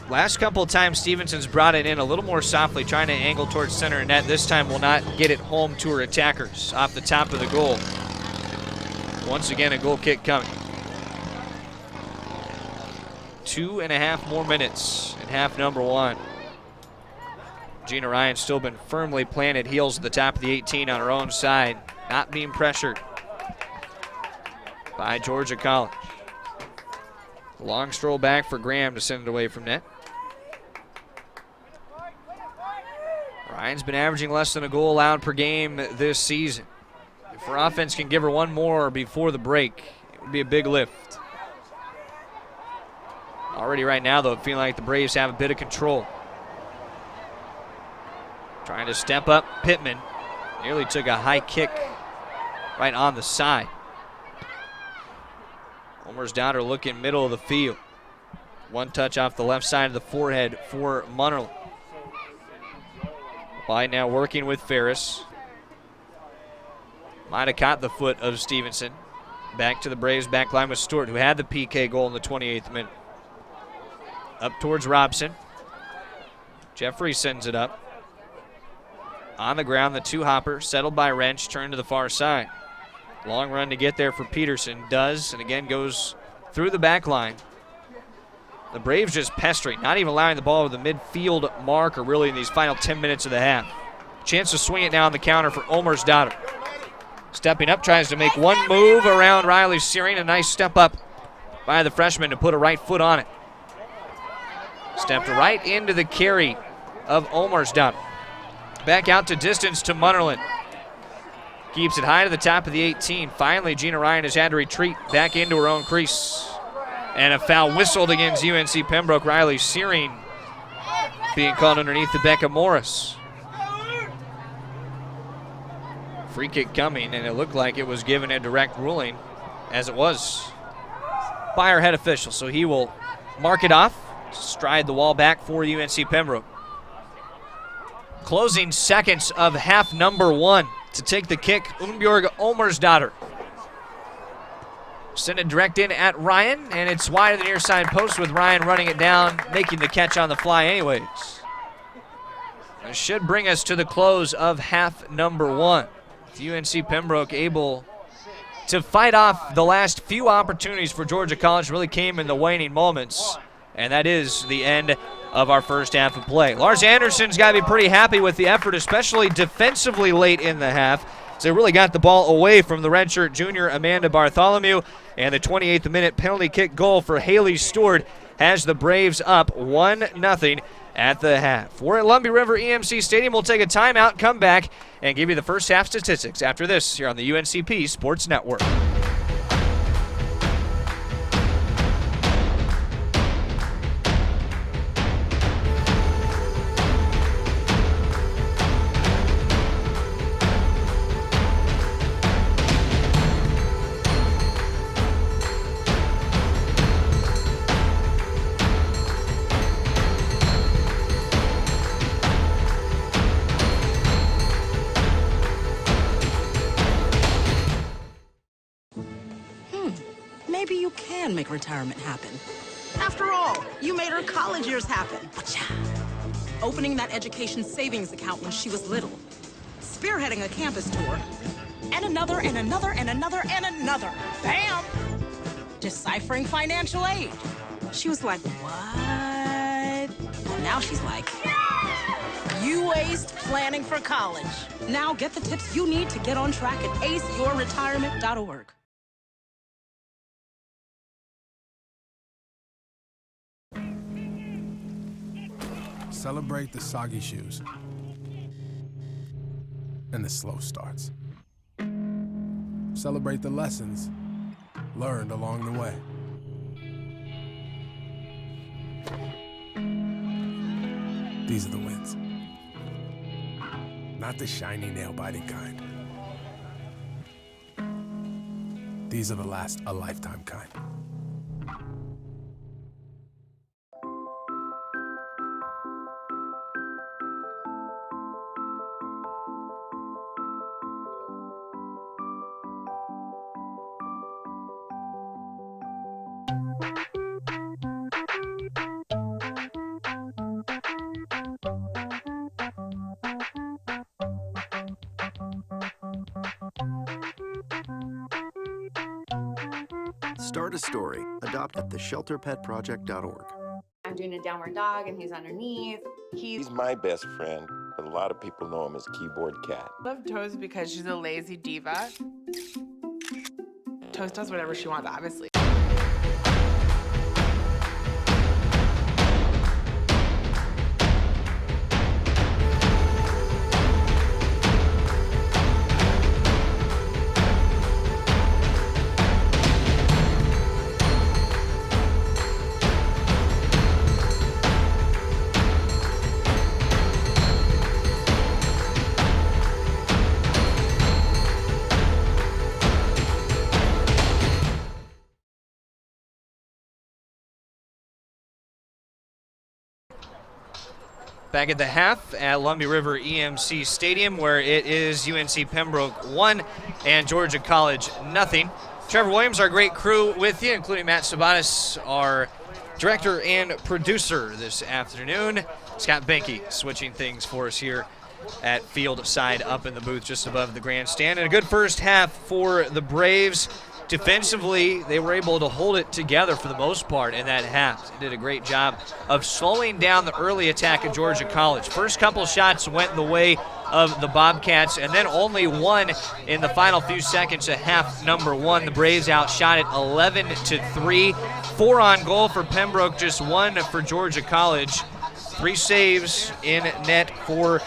Last couple of times, Stevenson's brought it in a little more softly, trying to angle towards center net. This time will not get it home to her attackers off the top of the goal. Once again, a goal kick coming. 2.5 more minutes in half number 1. Gina Ryan still been firmly planted, heels at the top of the 18 on her own side, not being pressured by Georgia College. Long stroll back for Graham to send it away from net. Ryan's been averaging less than a goal allowed per game this season. If her offense can give her one more before the break, it would be a big lift. Already right now, though, feeling like the Braves have a bit of control. Trying to step up, Pittman. Nearly took a high kick right on the side. Homer's daughter looking middle of the field. One touch off the left side of the forehead for Munnerlyn. Blythe now working with Ferris. Might have caught the foot of Stevenson. Back to the Braves back line with Stewart, who had the PK goal in the 28th minute. Up towards Robson. Jeffrey sends it up. On the ground, the two-hopper, settled by Wrench, turned to the far side. Long run to get there for Peterson. Does, and again goes through the back line. The Braves just pestering, not even allowing the ball to the midfield marker really in these final 10 minutes of the half. Chance to swing it now on the counter for Omer's daughter. Stepping up, tries to make one move around Riley Searing. A nice step up by the freshman to put a right foot on it. Stepped right into the carry of Omer's daughter. Back out to distance to Munnerlyn. Keeps it high to the top of the 18. Finally, Gina Ryan has had to retreat back into her own crease. And a foul whistled against UNC Pembroke. Riley Searing being called underneath to Becca Morris. Free kick coming, and it looked like it was given a direct ruling, as it was by our head official. So he will mark it off, stride the wall back for UNC Pembroke. Closing seconds of half number 1. To take the kick, Umbjorg Omer's daughter. Send it direct in at Ryan, and it's wide of the near side post with Ryan running it down, making the catch on the fly anyways. This should bring us to the close of half number 1. UNC Pembroke able to fight off the last few opportunities for Georgia College. Really came in the waning moments, and that is the end of our first half of play. Lars Anderson's got to be pretty happy with the effort, especially defensively late in the half. So they really got the ball away from the redshirt junior Amanda Bartholomew, and the 28th minute penalty kick goal for Haley Stewart has the Braves up 1-0 at the half. We're at Lumbee River EMC Stadium. We'll take a timeout, come back, and give you the first half statistics after this here on the UNCP Sports Network. retirement happen. After all, you made her college years happen. Opening that education savings account when she was little. Spearheading a campus tour. And another, and another, and another, and another. Bam! Deciphering financial aid. She was like, what? And now she's like, you aced planning for college. Now get the tips you need to get on track at aceyourretirement.org. Celebrate the soggy shoes and the slow starts. Celebrate the lessons learned along the way. These are the wins. Not the shiny, nail-biting kind. These are the last a lifetime kind. Start a story. Adopt at theshelterpetproject.org. I'm doing a downward dog and he's underneath. He's my best friend, but a lot of people know him as Keyboard Cat. I love Toes because she's a lazy diva. Toes does whatever she wants, obviously. Back at the half at Lumbee River EMC Stadium, where it is UNC Pembroke 1 and Georgia College nothing. Trevor Williams, our great crew with you, including Matt Sabatis, our director and producer this afternoon. Scott Benke switching things for us here at field side up in the booth just above the grandstand. And a good first half for the Braves. Defensively, they were able to hold it together for the most part in that half. They did a great job of slowing down the early attack of Georgia College. First couple shots went the way of the Bobcats, and then only one in the final few seconds of half number one. The Braves outshot it 11-3. 4 on goal for Pembroke, just 1 for Georgia College. 3 saves in net for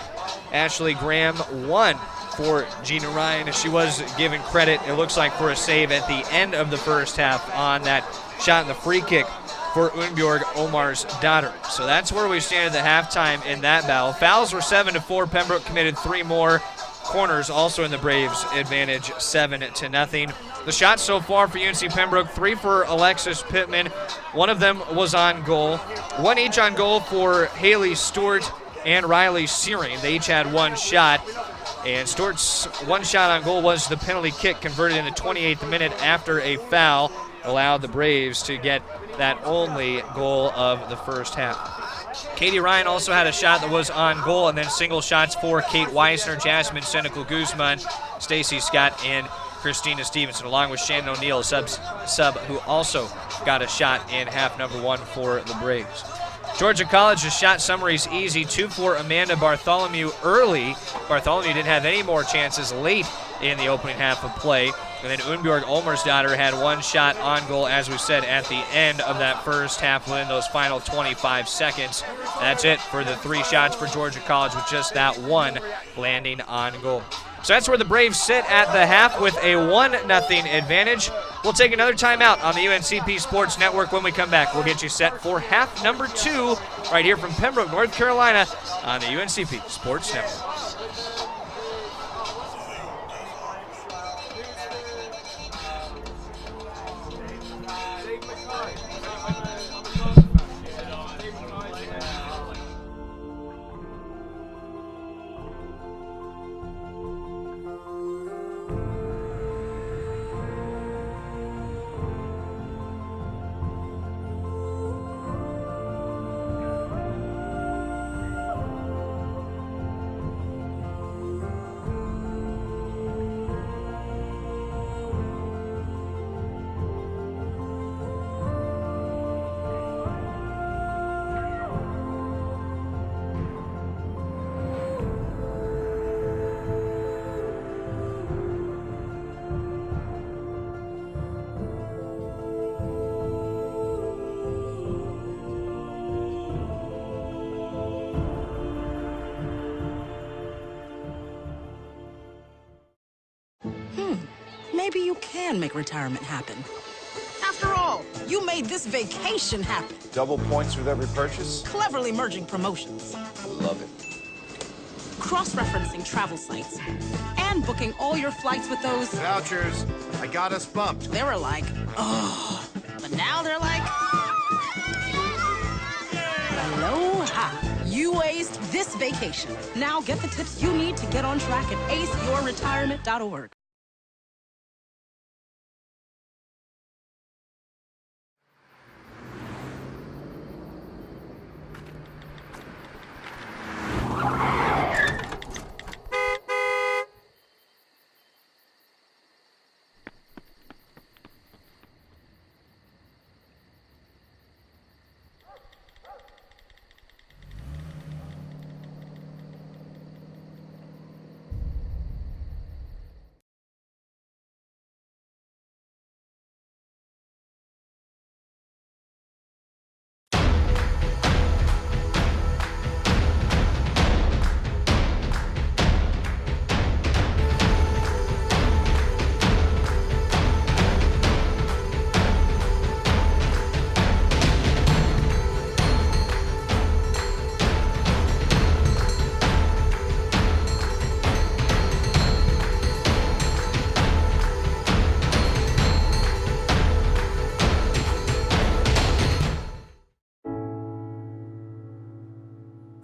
Ashley Graham, 1 for Gina Ryan. She was given credit, it looks like, for a save at the end of the first half on that shot in the free kick for Unbjorg Omar's daughter. So that's where we stand at the halftime in that battle. Fouls were 7-4. Pembroke committed 3 more. Corners also in the Braves' advantage, 7-0. The shots so far for UNC Pembroke, 3 for Alexis Pittman. 1 of them was on goal. 1 each on goal for Haley Stewart and Riley Searing. They each had 1 shot. And Stewart's 1 shot on goal was the penalty kick converted in the 28th minute after a foul allowed the Braves to get that only goal of the first half. Katie Ryan also had a shot that was on goal, and then single shots for Kate Weissner, Jasmine Senecal Guzman, Stacy Scott, and Christina Stevenson, along with Shannon O'Neill, sub who also got a shot in half number 1 for the Braves. Georgia College's shot summary is easy. 2 for Amanda Bartholomew early. Bartholomew didn't have any more chances late in the opening half of play. And then Unbjorg Olmersdottir had 1 shot on goal, as we said, at the end of that first half within those final 25 seconds. That's it for the 3 shots for Georgia College, with just that 1 landing on goal. So that's where the Braves sit at the half with a 1-0 advantage. We'll take another timeout on the UNCP Sports Network. When we come back, we'll get you set for half number 2 right here from Pembroke, North Carolina on the UNCP Sports Network. maybe you can make retirement happen. After all, you made this vacation happen. Double points with every purchase? Cleverly merging promotions. Love it. Cross-referencing travel sites. And booking all your flights with those... Vouchers. I got us bumped. They were like, oh. But now they're like... Aloha. You aced this vacation. Now get the tips you need to get on track at aceyourretirement.org.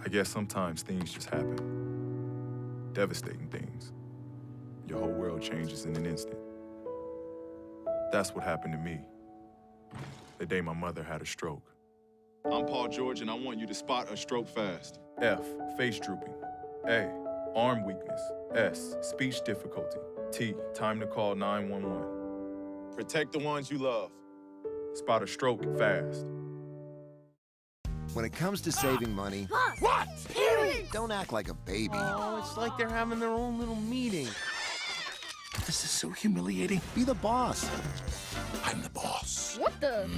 I guess sometimes things just happen. Devastating things. Your whole world changes in an instant. That's what happened to me the day my mother had a stroke. I'm Paul George, and I want you to spot a stroke fast. F, face drooping. A, arm weakness. S, speech difficulty. T, time to call 911. Protect the ones you love. Spot a stroke fast. When it comes to saving money, What? don't act like a baby. Oh, it's like they're having their own little meeting. This is so humiliating. Be the boss. I'm the boss. What the?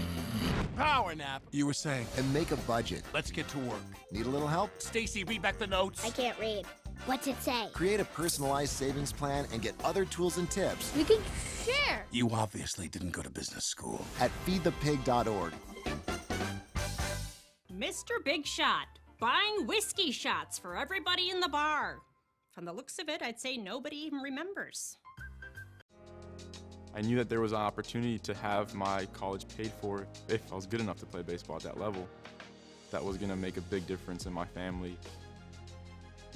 Power nap. You were saying? And make a budget. Let's get to work. Need a little help? Stacy, read back the notes. I can't read. What's it say? Create a personalized savings plan and get other tools and tips We can share. You obviously didn't go to business school. at feedthepig.org. Mr. Big Shot, buying whiskey shots for everybody in the bar. From the looks of it, I'd say nobody even remembers. I knew that there was an opportunity to have my college paid for if I was good enough to play baseball at that level. That was going to make a big difference in my family.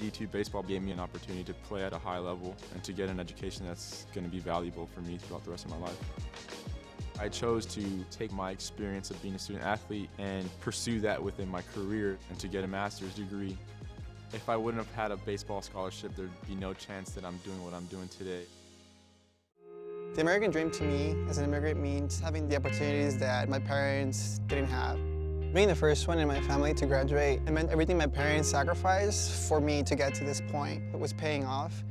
D2 baseball gave me an opportunity to play at a high level and to get an education that's going to be valuable for me throughout the rest of my life. I chose to take my experience of being a student athlete and pursue that within my career and to get a master's degree. If I wouldn't have had a baseball scholarship, there'd be no chance that I'm doing what I'm doing today. The American dream to me as an immigrant means having the opportunities that my parents didn't have. Being the first one in my family to graduate, it meant everything my parents sacrificed for me to get to this point. It was paying off.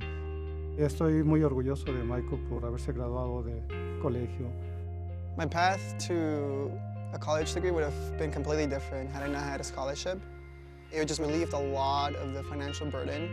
Estoy muy orgulloso de Michael por haberse graduado de colegio. My path to a college degree would have been completely different had I not had a scholarship. It would just relieved a lot of the financial burden.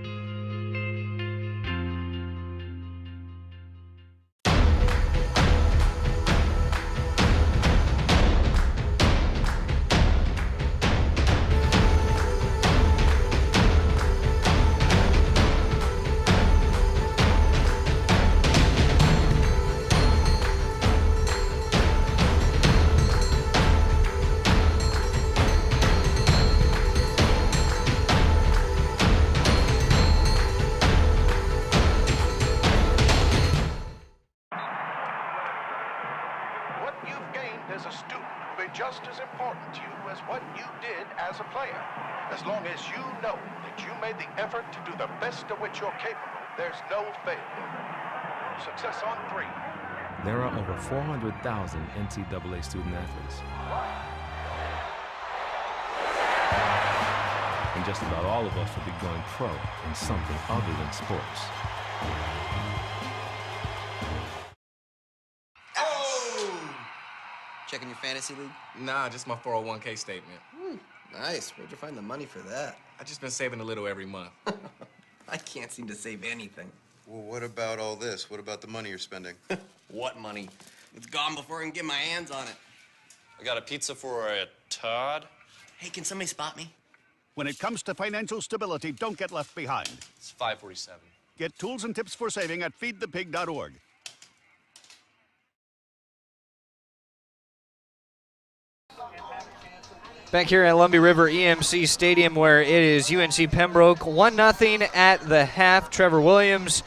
What you've gained as a student will be just as important to you as what you did as a player. As long as you know that you made the effort to do the best of which you're capable, there's no failure. Success on 3. There are over 400,000 NCAA student athletes. And just about all of us will be going pro in something other than sports. Checking your fantasy league? Nah, just my 401k statement. Nice. Where'd you find the money for that? I just been saving a little every month. I can't seem to save anything. Well, what about all this? What about the money you're spending? What money? It's gone before I can get my hands on it. I got a pizza for a Todd. Hey, can somebody spot me? When it comes to financial stability, don't get left behind. It's 547. Get tools and tips for saving at feedthepig.org. Back here at Lumbee River EMC Stadium, where it is UNC Pembroke 1-0 at the half. Trevor Williams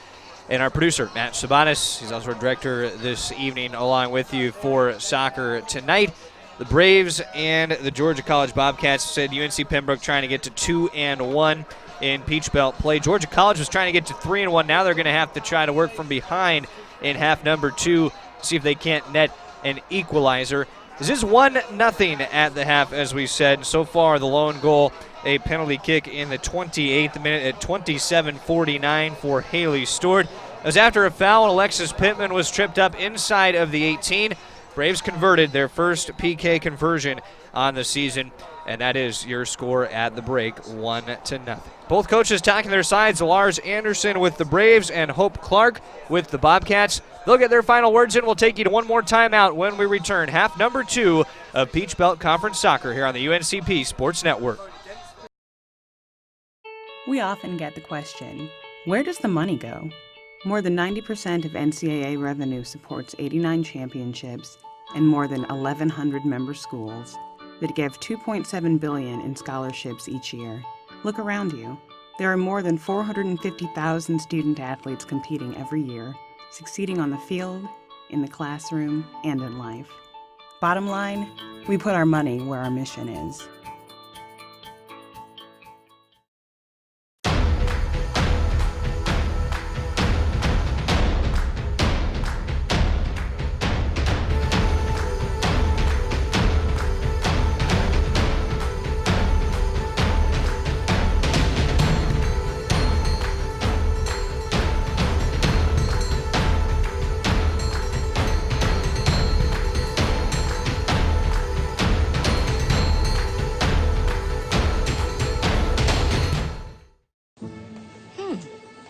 and our producer, Matt Sabatis. He's also our director this evening, along with you for soccer tonight. The Braves and the Georgia College Bobcats said UNC Pembroke trying to get to 2-1 in Peach Belt play. Georgia College was trying to get to 3-1. Now they're going to have to try to work from behind in half number 2, see if they can't net an equalizer. This is 1-0 at the half, as we said. So far, the lone goal, a penalty kick in the 28th minute at 27:49 for Haley Stewart. It was after a foul, Alexis Pittman was tripped up inside of the 18. Braves converted their first PK conversion on the season, and that is your score at the break, 1-0. Both coaches talking their sides, Lars Anderson with the Braves and Hope Clark with the Bobcats. They'll get their final words in. We'll take you to one more timeout when we return. Half number 2 of Peach Belt Conference Soccer here on the UNCP Sports Network. We often get the question, where does the money go? More than 90% of NCAA revenue supports 89 championships and more than 1,100 member schools that give $2.7 billion in scholarships each year. Look around you. There are more than 450,000 student athletes competing every year, succeeding on the field, in the classroom, and in life. Bottom line, we put our money where our mission is.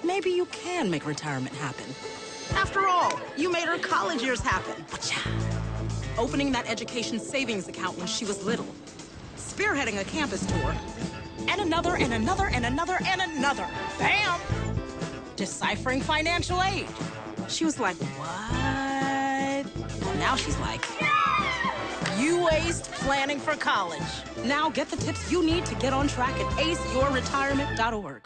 Maybe you can make retirement happen. After all, you made her college years happen. Opening that education savings account when she was little. Spearheading a campus tour. And another, and another, and another, and another. Bam! Deciphering financial aid. She was like, what? Well, now she's like, you aced planning for college. Now get the tips you need to get on track at aceyourretirement.org.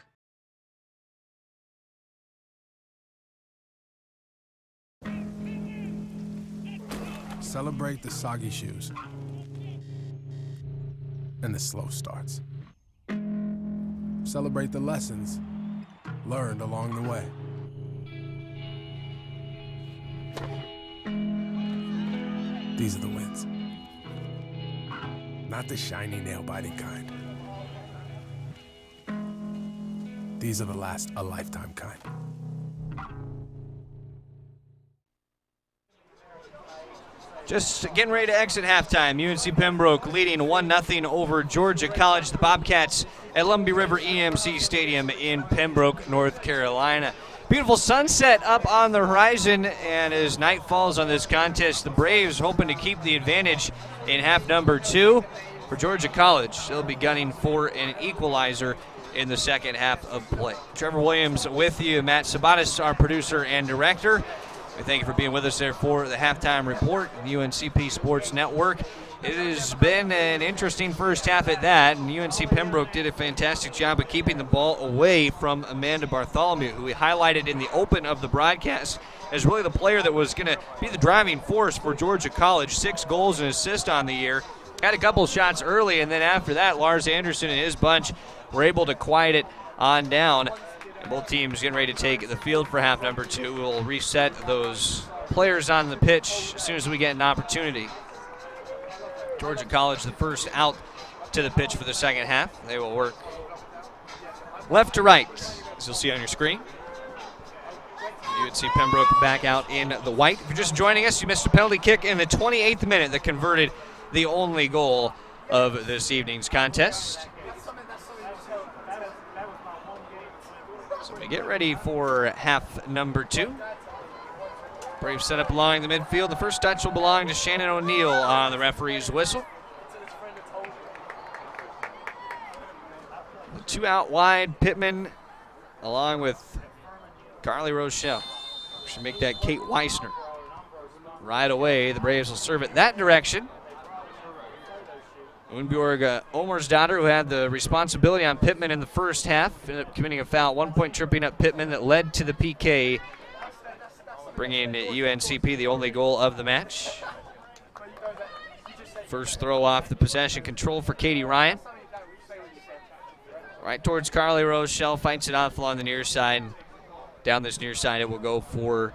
Celebrate the soggy shoes and the slow starts. Celebrate the lessons learned along the way. These are the wins. Not the shiny, nail-biting kind. These are the last a lifetime kind. Just getting ready to exit halftime. UNC Pembroke leading 1-0 over Georgia College. The Bobcats at Lumbee River EMC Stadium in Pembroke, North Carolina. Beautiful sunset up on the horizon, and as night falls on this contest, the Braves hoping to keep the advantage in half number 2. For Georgia College, they'll be gunning for an equalizer in the second half of play. Trevor Williams with you, Matt Sabatis, our producer and director. We thank you for being with us there for the halftime report, UNCP Sports Network. It has been an interesting first half at that, and UNC Pembroke did a fantastic job of keeping the ball away from Amanda Bartholomew, who we highlighted in the open of the broadcast as really the player that was going to be the driving force for Georgia College. 6 goals and assists on the year. Had a couple shots early, and then after that, Lars Anderson and his bunch were able to quiet it on down. And both teams getting ready to take the field for half number 2. We'll reset those players on the pitch as soon as we get an opportunity. Georgia College the first out to the pitch for the second half. They will work left to right, as you'll see on your screen. UNC Pembroke back out in the white. If you're just joining us, you missed a penalty kick in the 28th minute that converted the only goal of this evening's contest. So we get ready for half number 2. Braves set up along the midfield. The first touch will belong to Shannon O'Neill on the referee's whistle. The 2 out wide, Pittman along with Carly Rochelle. Should make that Kate Weissner. Right away, the Braves will serve it that direction. Unbjorg Omersdottir, who had the responsibility on Pittman in the first half, ended up committing a foul, 1 point tripping up Pittman that led to the PK, bringing UNCP the only goal of the match. First throw off the possession control for Katie Ryan. Right towards Carly Rochelle, fights it off along the near side. Down this near side, it will go for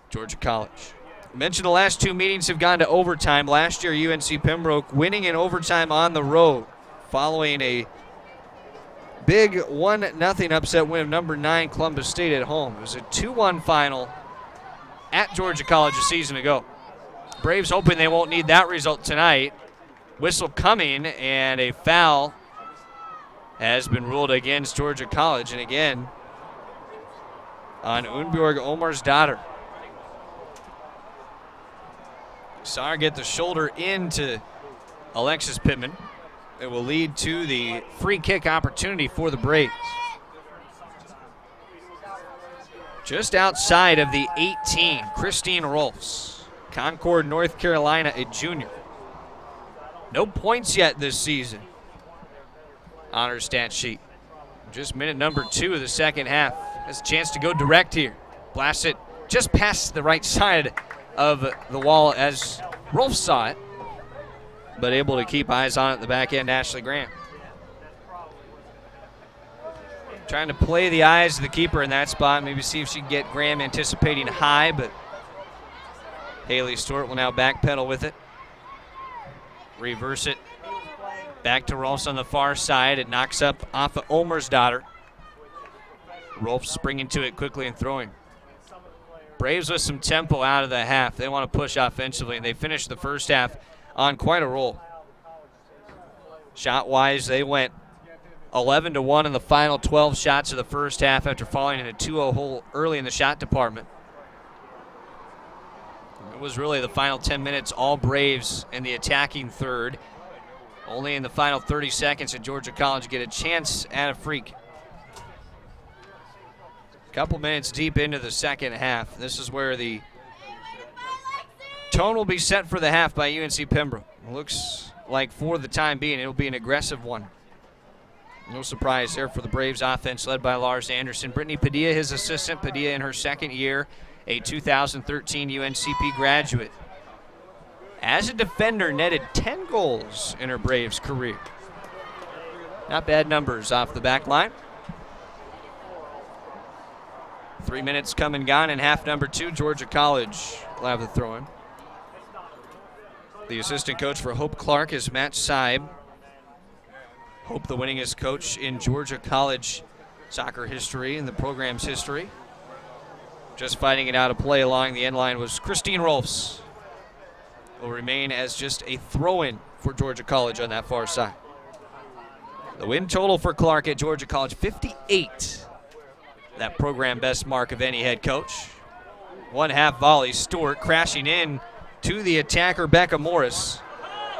Georgia College. I mentioned the last 2 meetings have gone to overtime. Last year, UNC Pembroke winning in overtime on the road following a big 1-0 upset win of number 9 Columbus State at home. It was a 2-1 final at Georgia College a season ago. Braves hoping they won't need that result tonight. Whistle coming, and a foul has been ruled against Georgia College, and again on Unbjorg Omersdottir. Saw her get the shoulder into Alexis Pittman. It will lead to the free kick opportunity for the Braves. Just outside of the 18, Christine Rolfs, Concord, North Carolina, a junior. No points yet this season on her stat sheet. Just minute number 2 of the second half. Has a chance to go direct here. Blasts it just past the right side of the wall as Rolf saw it, but able to keep eyes on it at the back end, Ashley Graham. Trying to play the eyes of the keeper in that spot, maybe see if she can get Graham anticipating high, but Haley Stewart will now backpedal with it. Reverse it. Back to Rolfs on the far side. It knocks up off of Omersdottir. Rolfs springing to it quickly and throwing. Braves with some tempo out of the half. They want to push offensively, and they finished the first half on quite a roll. Shot-wise, they went 11-1 in the final 12 shots of the first half after falling in a 2-0 hole early in the shot department. It was really the final 10 minutes, all Braves in the attacking third. Only in the final 30 seconds did Georgia College get a chance at a freak. Couple minutes deep into the second half. This is where the tone will be set for the half by UNC Pembroke. It looks like for the time being it'll be an aggressive one. No surprise there for the Braves offense led by Lars Anderson. Brittany Padilla, his assistant. Padilla in her second year, a 2013 UNCP graduate. As a defender, netted 10 goals in her Braves career. Not bad numbers off the back line. 3 minutes come and gone in half number 2. Georgia College will have the throw-in. The assistant coach for Hope Clark is Matt Seib. Hope the winningest coach in Georgia College soccer history and the program's history. Just fighting it out of play along the end line was Christine Rolfs. Will remain as just a throw-in for Georgia College on that far side. The win total for Clark at Georgia College, 58. That program best mark of any head coach. 1-half volley. Stewart crashing in to the attacker, Becca Morris.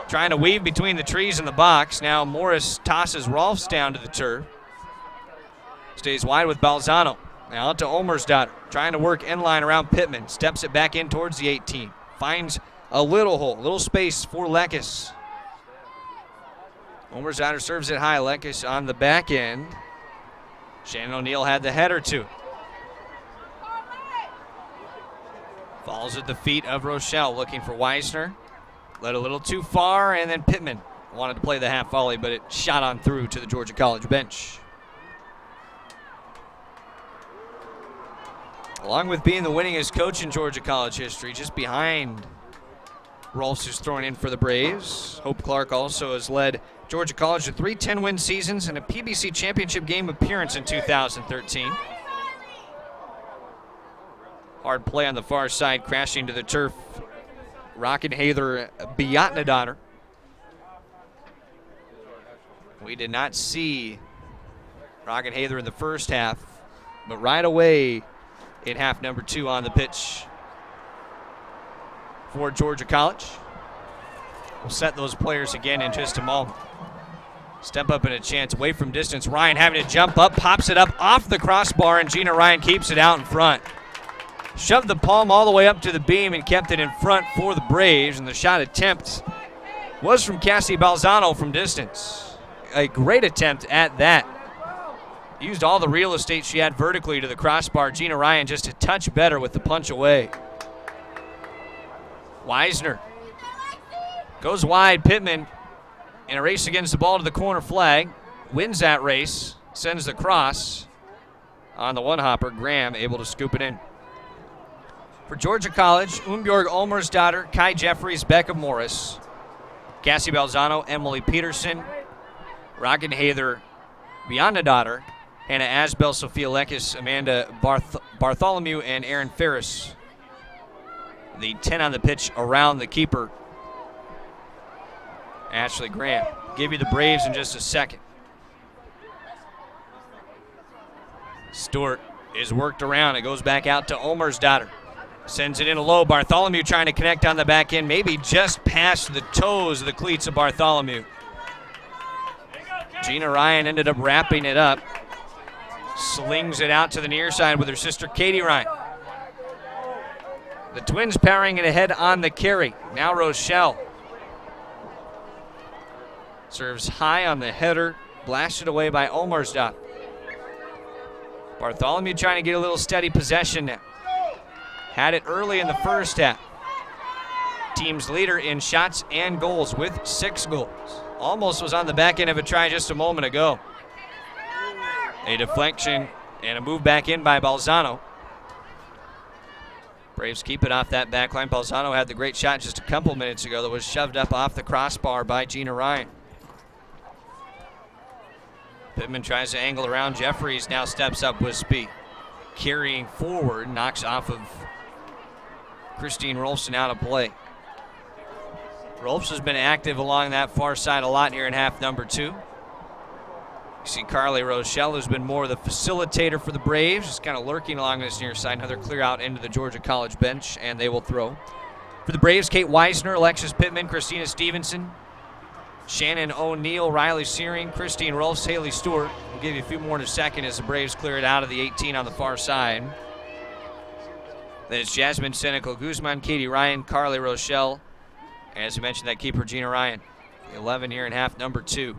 Trying to weave between the trees in the box. Now Morris tosses Rolfs down to the turf. Stays wide with Balzano. Now out to Omersdottir. Trying to work inline around Pittman. Steps it back in towards the 18. Finds a little hole, little space for Lekes. Omersdottir serves it high. Lekes on the back end. Shannon O'Neill had the header too. Falls at the feet of Rochelle, looking for Weissner. Led a little too far, and then Pittman wanted to play the half volley, but it shot on through to the Georgia College bench. Along with being the winningest coach in Georgia College history, just behind Rolfs, who's throwing in for the Braves. Hope Clark also has led Georgia College to 3 10-win seasons and a PBC championship game appearance in 2013. Hard play on the far side, crashing to the turf. Rockenhather Biatnadottir. We did not see Rockenhather in the first half. But right away in half number 2 on the pitch for Georgia College. We'll set those players again in just a moment. Step up and a chance away from distance. Ryan having to jump up, pops it up off the crossbar, and Gina Ryan keeps it out in front. Shoved the palm all the way up to the beam and kept it in front for the Braves, and the shot attempt was from Cassie Balzano from distance. A great attempt at that. Used all the real estate she had vertically to the crossbar. Gina Ryan just a touch better with the punch away. Weisner goes wide. Pittman in a race against the ball to the corner flag. Wins that race. Sends the cross on the one-hopper. Graham able to scoop it in. For Georgia College, Umbjorg Olmersdottir, Kai Jeffries, Becca Morris, Cassie Balzano, Emily Peterson, Roggenhather, Bionadottir, Hannah Asbel, Sophia Lekis, Amanda Bartholomew, and Aaron Ferris. The 10 on the pitch around the keeper, Ashley Graham. Give you the Braves in just a second. Stewart is worked around. It goes back out to Olmersdottir. Sends it in low. Bartholomew trying to connect on the back end, maybe just past the toes of the cleats of Bartholomew. Gina Ryan ended up wrapping it up. Slings it out to the near side with her sister Katie Ryan. The Twins powering it ahead on the carry. Now Rochelle serves high on the header, blasted away by Olmersdottir. Bartholomew trying to get a little steady possession now. Had it early in the first half. Team's leader in shots and goals with 6 goals. Almost was on the back end of a try just a moment ago. A deflection and a move back in by Balzano. Braves keep it off that back line. Balzano had the great shot just a couple minutes ago that was shoved up off the crossbar by Gina Ryan. Pittman tries to angle around. Jeffries now steps up with speed. Carrying forward, knocks off of Christine Rolfson out of play. Rolfs has been active along that far side a lot here in half number 2. You see Carly Rochelle, who's been more the facilitator for the Braves, just kind of lurking along this near side. Another clear out into the Georgia College bench, and they will throw. For the Braves, Kate Weisner, Alexis Pittman, Christina Stevenson, Shannon O'Neill, Riley Searing, Christine Rolfs, Haley Stewart. We'll give you a few more in a second as the Braves clear it out of the 18 on the far side. Then it's Jasmine Senecal Guzman, Katie Ryan, Carly Rochelle, and as we mentioned, that keeper Gina Ryan. 11 here in half number 2.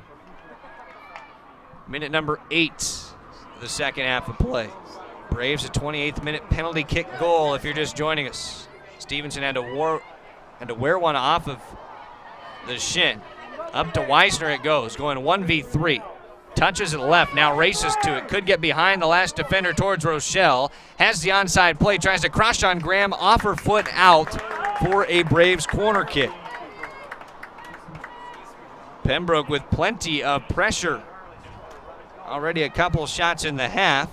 Minute number 8 of the second half of play. Braves a 28th minute penalty kick goal if you're just joining us. Stevenson had to wear one off of the shin. Up to Weisner it goes, going 1v3. Touches it left, now races to it. Could get behind the last defender towards Rochelle. Has the onside play, tries to crush on Graham, off her foot out for a Braves corner kick. Pembroke with plenty of pressure. Already a couple shots in the half.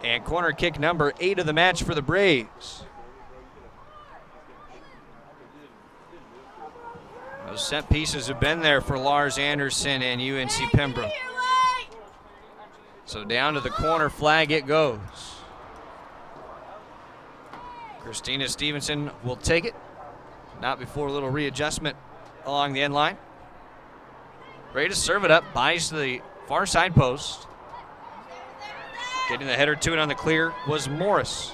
And corner kick number 8 of the match for the Braves. Those set pieces have been there for Lars Anderson and UNC Pembroke. So down to the corner flag it goes. Christina Stevenson will take it. Not before a little readjustment along the end line. Ready to serve it up, buys the far side post. Getting the header to it on the clear was Morris.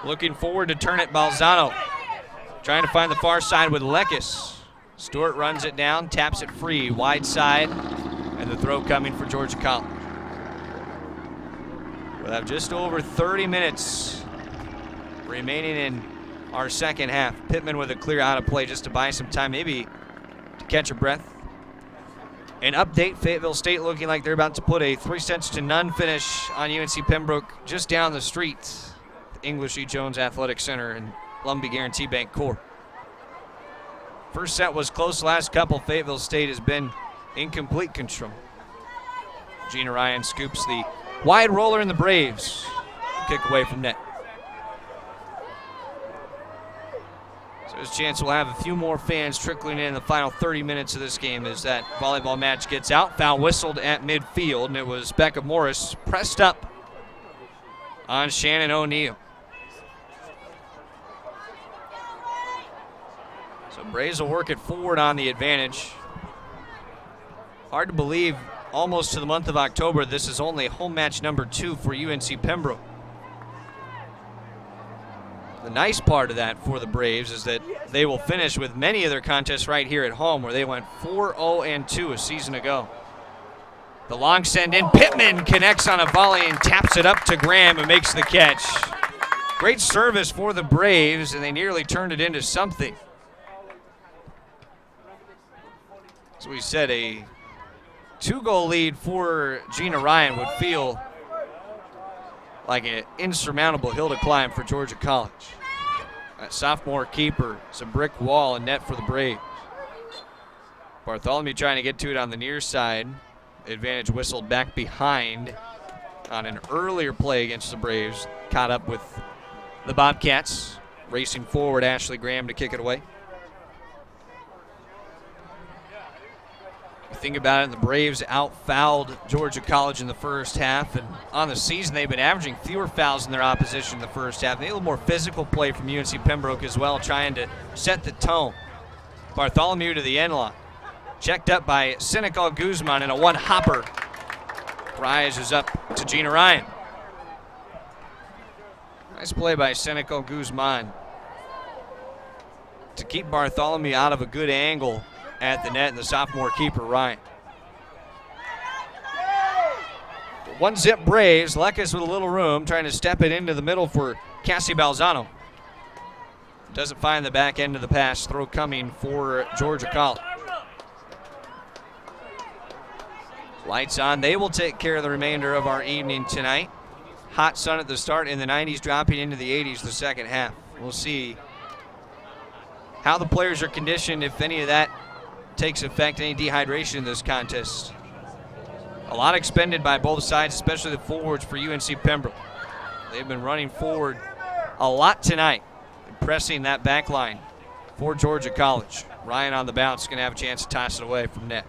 Looking forward to turn it, Balzano. Trying to find the far side with Lekis. Stewart runs it down, taps it free, wide side, and the throw coming for Georgia College. We'll have just over 30 minutes remaining in our second half. Pittman with a clear out of play just to buy some time, maybe to catch a breath. An update, Fayetteville State looking like they're about to put a 3-0 finish on UNC Pembroke just down the street. The English E. Jones Athletic Center and Lumbee Guarantee Bank Court. First set was close, last couple. Fayetteville State has been in complete control. Gina Ryan scoops the wide roller in the Braves. Kick away from net. So there's a chance we'll have a few more fans trickling in the final 30 minutes of this game as that volleyball match gets out. Foul whistled at midfield, and it was Becca Morris pressed up on Shannon O'Neill. So Braves will work it forward on the advantage. Hard to believe, almost to the month of October, this is only home match number 2 for UNC Pembroke. The nice part of that for the Braves is that they will finish with many of their contests right here at home, where they went 4-0-2 a season ago. The long send in, Pittman connects on a volley and taps it up to Graham, who makes the catch. Great service for the Braves, and they nearly turned it into something. As we said, a 2-goal lead for Gina Ryan would feel like an insurmountable hill to climb for Georgia College. That sophomore keeper, it's a brick wall and net for the Braves. Bartholomew trying to get to it on the near side. Advantage whistled back behind on an earlier play against the Braves. Caught up with the Bobcats. Racing forward, Ashley Graham to kick it away. Think about it, the Braves out-fouled Georgia College in the first half, and on the season they've been averaging fewer fouls than their opposition in the first half. They had a little more physical play from UNC Pembroke as well, trying to set the tone. Bartholomew to the end line. Checked up by Senecal Guzman in a one-hopper. Rises up to Gina Ryan. Nice play by Senecal Guzman to keep Bartholomew out of a good angle at the net, and the sophomore keeper, Ryan. One zip Braves. Lekas with a little room, trying to step it into the middle for Cassie Balzano. Doesn't find the back end of the pass. Throw coming for Georgia College. Lights on. They will take care of the remainder of our evening tonight. Hot sun at the start in the 90s, dropping into the 80s the second half. We'll see how the players are conditioned, if any of that takes effect, any dehydration in this contest. A lot expended by both sides, especially the forwards for UNC Pembroke. They've been running forward a lot tonight, pressing that back line for Georgia College. Ryan on the bounce, going to have a chance to toss it away from net.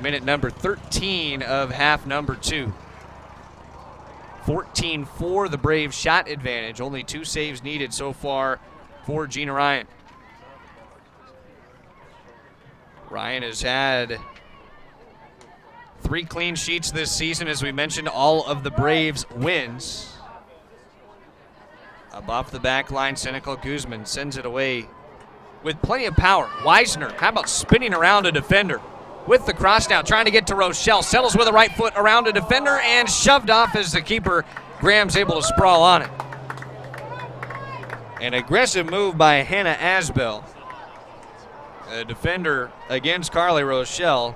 Minute number 13 of half number 2. 14-4, the Braves shot advantage. Only 2 saves needed so far for Gina Ryan. Ryan has had 3 clean sheets this season. As we mentioned, all of the Braves wins. Up off the back line, Senecal Guzman sends it away with plenty of power. Weisner, how about spinning around a defender with the cross now, trying to get to Rochelle. Settles with a right foot around a defender and shoved off as the keeper, Graham's, able to sprawl on it. An aggressive move by Hannah Asbell. A defender against Carly Rochelle,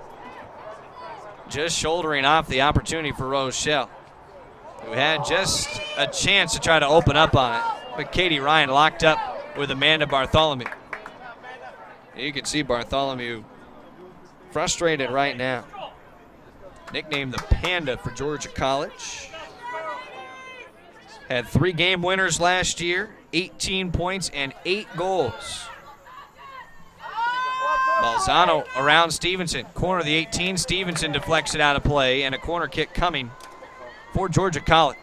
just shouldering off the opportunity for Rochelle, who had just a chance to try to open up on it. But Katie Ryan locked up with Amanda Bartholomew. You can see Bartholomew frustrated right now. Nicknamed the Panda for Georgia College. Had 3 game winners last year, 18 points and 8 goals. Balzano around Stevenson. Corner of the 18. Stevenson deflects it out of play, and a corner kick coming for Georgia College.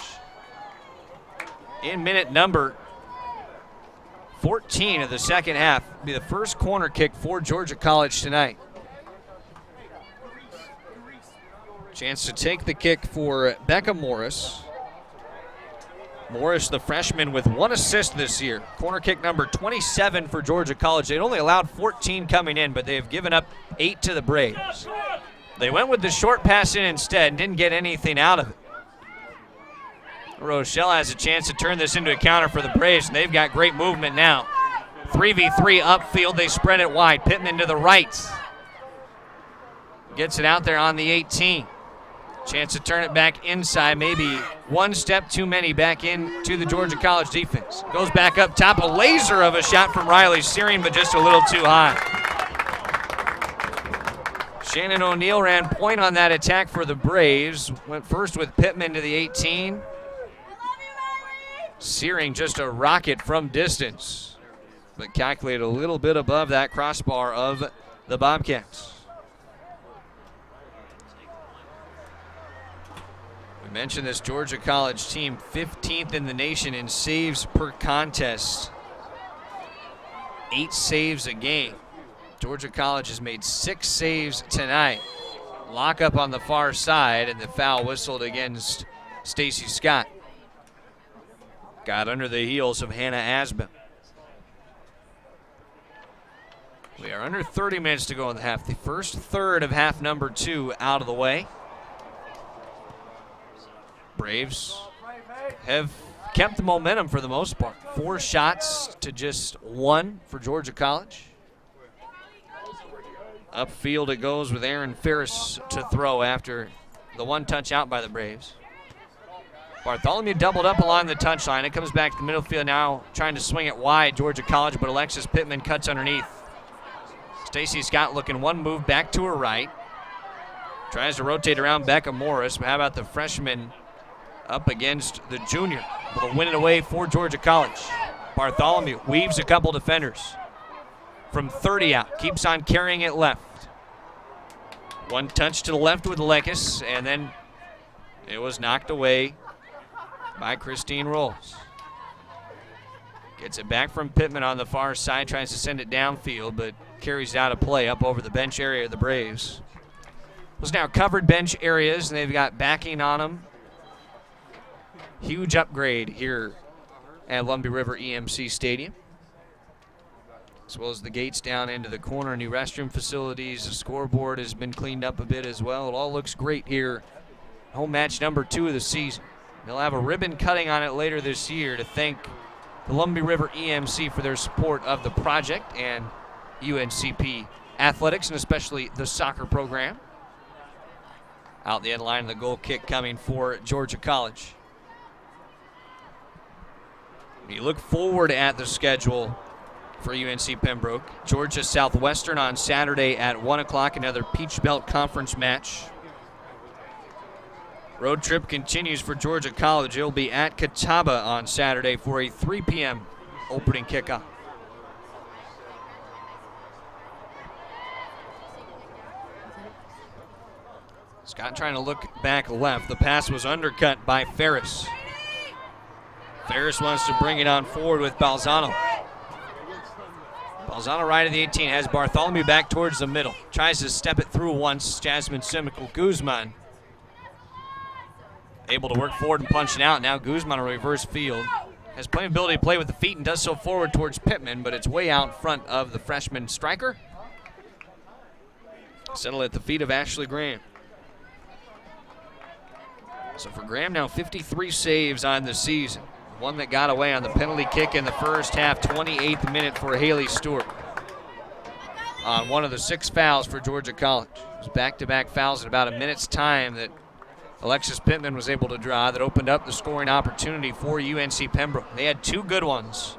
In minute number 14 of the second half, will be the first corner kick for Georgia College tonight. Chance to take the kick for Becca Morris. Morris, the freshman, with 1 assist this year. Corner kick number 27 for Georgia College. They'd only allowed 14 coming in, but they have given up 8 to the Braves. They went with the short pass in instead and didn't get anything out of it. Rochelle has a chance to turn this into a counter for the Braves, and they've got great movement now. 3v3 upfield, they spread it wide. Pittman to the right. Gets it out there on the 18. Chance to turn it back inside, maybe one step too many back into the Georgia College defense. Goes back up top, a laser of a shot from Riley Searing, but just a little too high. Shannon O'Neill ran point on that attack for the Braves. Went first with Pittman to the 18. Searing just a rocket from distance. but calculated a little bit above that crossbar of the Bobcats. We mentioned this Georgia College team, 15th in the nation in saves per contest. 8 saves a game. Georgia College has made 6 saves tonight. Lockup on the far side, and the foul whistled against Stacy Scott. Got under the heels of Hannah Asbel. We are under 30 minutes to go in the half. The first third of half number 2 out of the way. Braves have kept the momentum for the most part. 4 shots to just 1 for Georgia College. Upfield it goes with Aaron Ferris to throw after the 1 touch out by the Braves. Bartholomew doubled up along the touchline. It comes back to the middle field now, trying to swing it wide, Georgia College, but Alexis Pittman cuts underneath. Stacy Scott looking one move back to her right. Tries to rotate around Becca Morris, but how about the freshman up against the junior? Will win it away for Georgia College. Bartholomew weaves a couple defenders. From 30 out, keeps on carrying it left. 1 touch to the left with Lekis, and then it was knocked away by Christine Rolls. Gets it back from Pittman on the far side, tries to send it downfield, but carries out a play up over the bench area of the Braves. Those now covered bench areas, and they've got backing on them. Huge upgrade here at Lumbee River EMC Stadium, as well as the gates down into the corner, new restroom facilities. The scoreboard has been cleaned up a bit as well. It all looks great here. Home match number 2 of the season. They'll have a ribbon cutting on it later this year to thank the Lumbee River EMC for their support of the project and UNCP athletics, and especially the soccer program. Out the end line, the goal kick coming for Georgia College. You look forward at the schedule for UNC Pembroke. Georgia Southwestern on Saturday at 1 o'clock, another Peach Belt Conference match. Road trip continues for Georgia College. It'll be at Catawba on Saturday for a 3 p.m. opening kickoff. Scott trying to look back left. The pass was undercut by Ferris. Ferris wants to bring it on forward with Balzano. Balzano right at the 18, has Bartholomew back towards the middle. Tries to step it through once. Jasmine Simical Guzman able to work forward and punch it out. Now Guzman a reverse field. Has plenty of ability to play with the feet and does so forward towards Pittman, but it's way out in front of the freshman striker. Settle at the feet of Ashley Graham. So for Graham now 53 saves on the season. One that got away on the penalty kick in the first half, 28th minute for Haley Stewart. On one of the 6 fouls for Georgia College. It was back-to-back fouls in about a minute's time that Alexis Pittman was able to draw that opened up the scoring opportunity for UNC Pembroke. They had 2 good ones.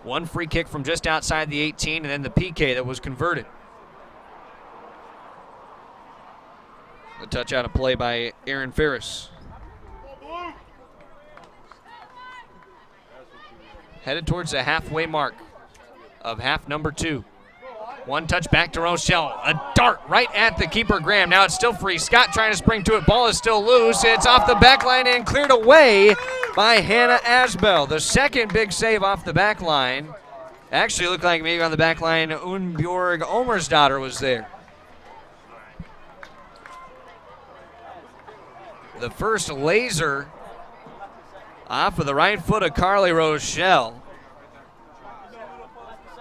1 free kick from just outside the 18, and then the PK that was converted. The touch out of play by Aaron Ferris. Headed towards the halfway mark of half number 2. 1 touch back to Rochelle. A dart right at the keeper, Graham. Now it's still free. Scott trying to spring to it. Ball is still loose. It's off the back line and cleared away by Hannah Asbel. The second big save off the back line. Actually looked like maybe on the back line, Unbjorg Omersdottir was there. The first laser off of the right foot of Carly Rochelle.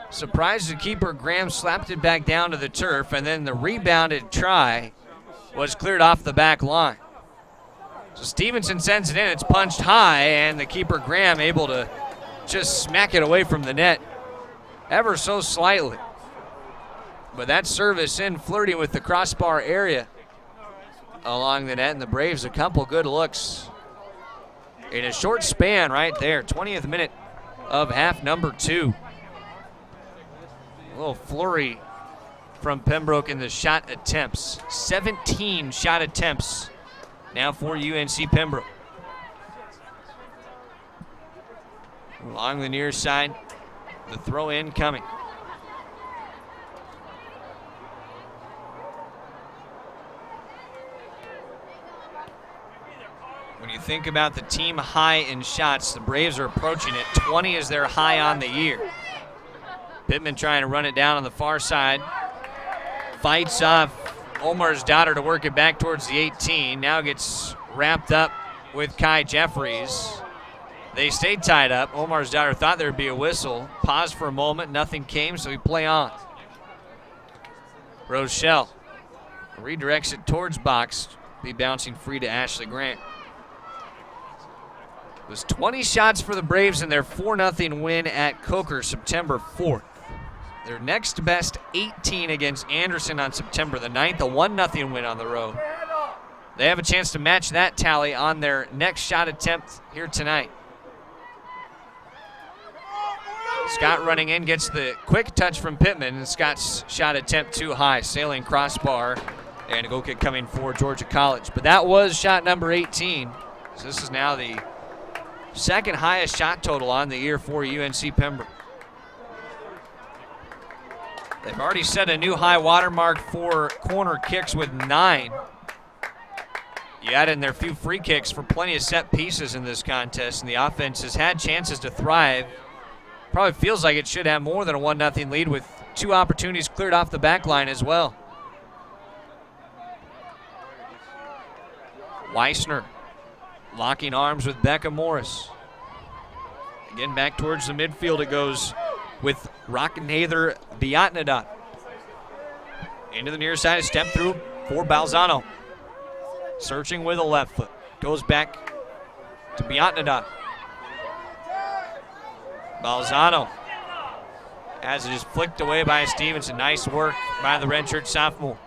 Surprised the keeper, Graham slapped it back down to the turf, and then the rebounded try was cleared off the back line. So Stevenson sends it in, it's punched high, and the keeper, Graham, able to just smack it away from the net ever so slightly. But that service in, flirting with the crossbar area along the net, and the Braves a couple good looks in a short span right there. 20th minute of half number 2. A little flurry from Pembroke in the shot attempts. 17 shot attempts now for UNC Pembroke. Along the near side, The throw in coming. When you think about the team high in shots, the Braves are approaching it. 20 is their high on the year. Pittman trying to run it down on the far side. Fights off Omar's daughter to work it back towards the 18. Now gets wrapped up with Kai Jeffries. They stayed tied up. Omar's daughter thought there would be a whistle. Paused for a moment. Nothing came, so we play on. Rochelle redirects it towards box. Be bouncing free to Ashley Grant. It was 20 shots for the Braves in their 4-0 win at Coker September 4th. Their next best 18 against Anderson on September the 9th, a 1-0 win on the road. They have a chance to match that tally on their next shot attempt here tonight. Scott running in, gets the quick touch from Pittman, and Scott's shot attempt too high, sailing crossbar, and a goal kick coming for Georgia College. But that was shot number 18. So this is now the second highest shot total on the year for UNC Pembroke. They've already set a new high watermark for corner kicks with 9. You add in their few free kicks for plenty of set pieces in this contest, and the offense has had chances to thrive. Probably feels like it should have more than a 1-0 lead with 2 opportunities cleared off the back line as well. Weissner locking arms with Becca Morris. Again, back towards the midfield it goes with Rocknather Biatnadat. Into the near side, a step through for Balzano. Searching with a left foot. Goes back to Biatnadat. Balzano has it just flicked away by Stevenson. Nice work by the redshirt sophomore.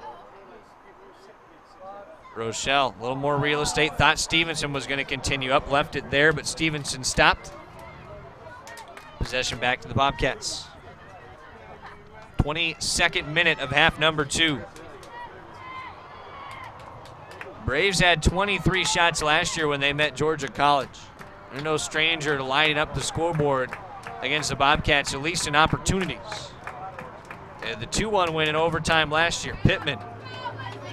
Rochelle, a little more real estate. Thought Stevenson was going to continue up. Left it there, but Stevenson stopped. Possession back to the Bobcats. 22nd minute of half number 2. Braves had 23 shots last year when they met Georgia College. They're no stranger to lining up the scoreboard against the Bobcats, at least in opportunities. They had the 2-1 win in overtime last year. Pittman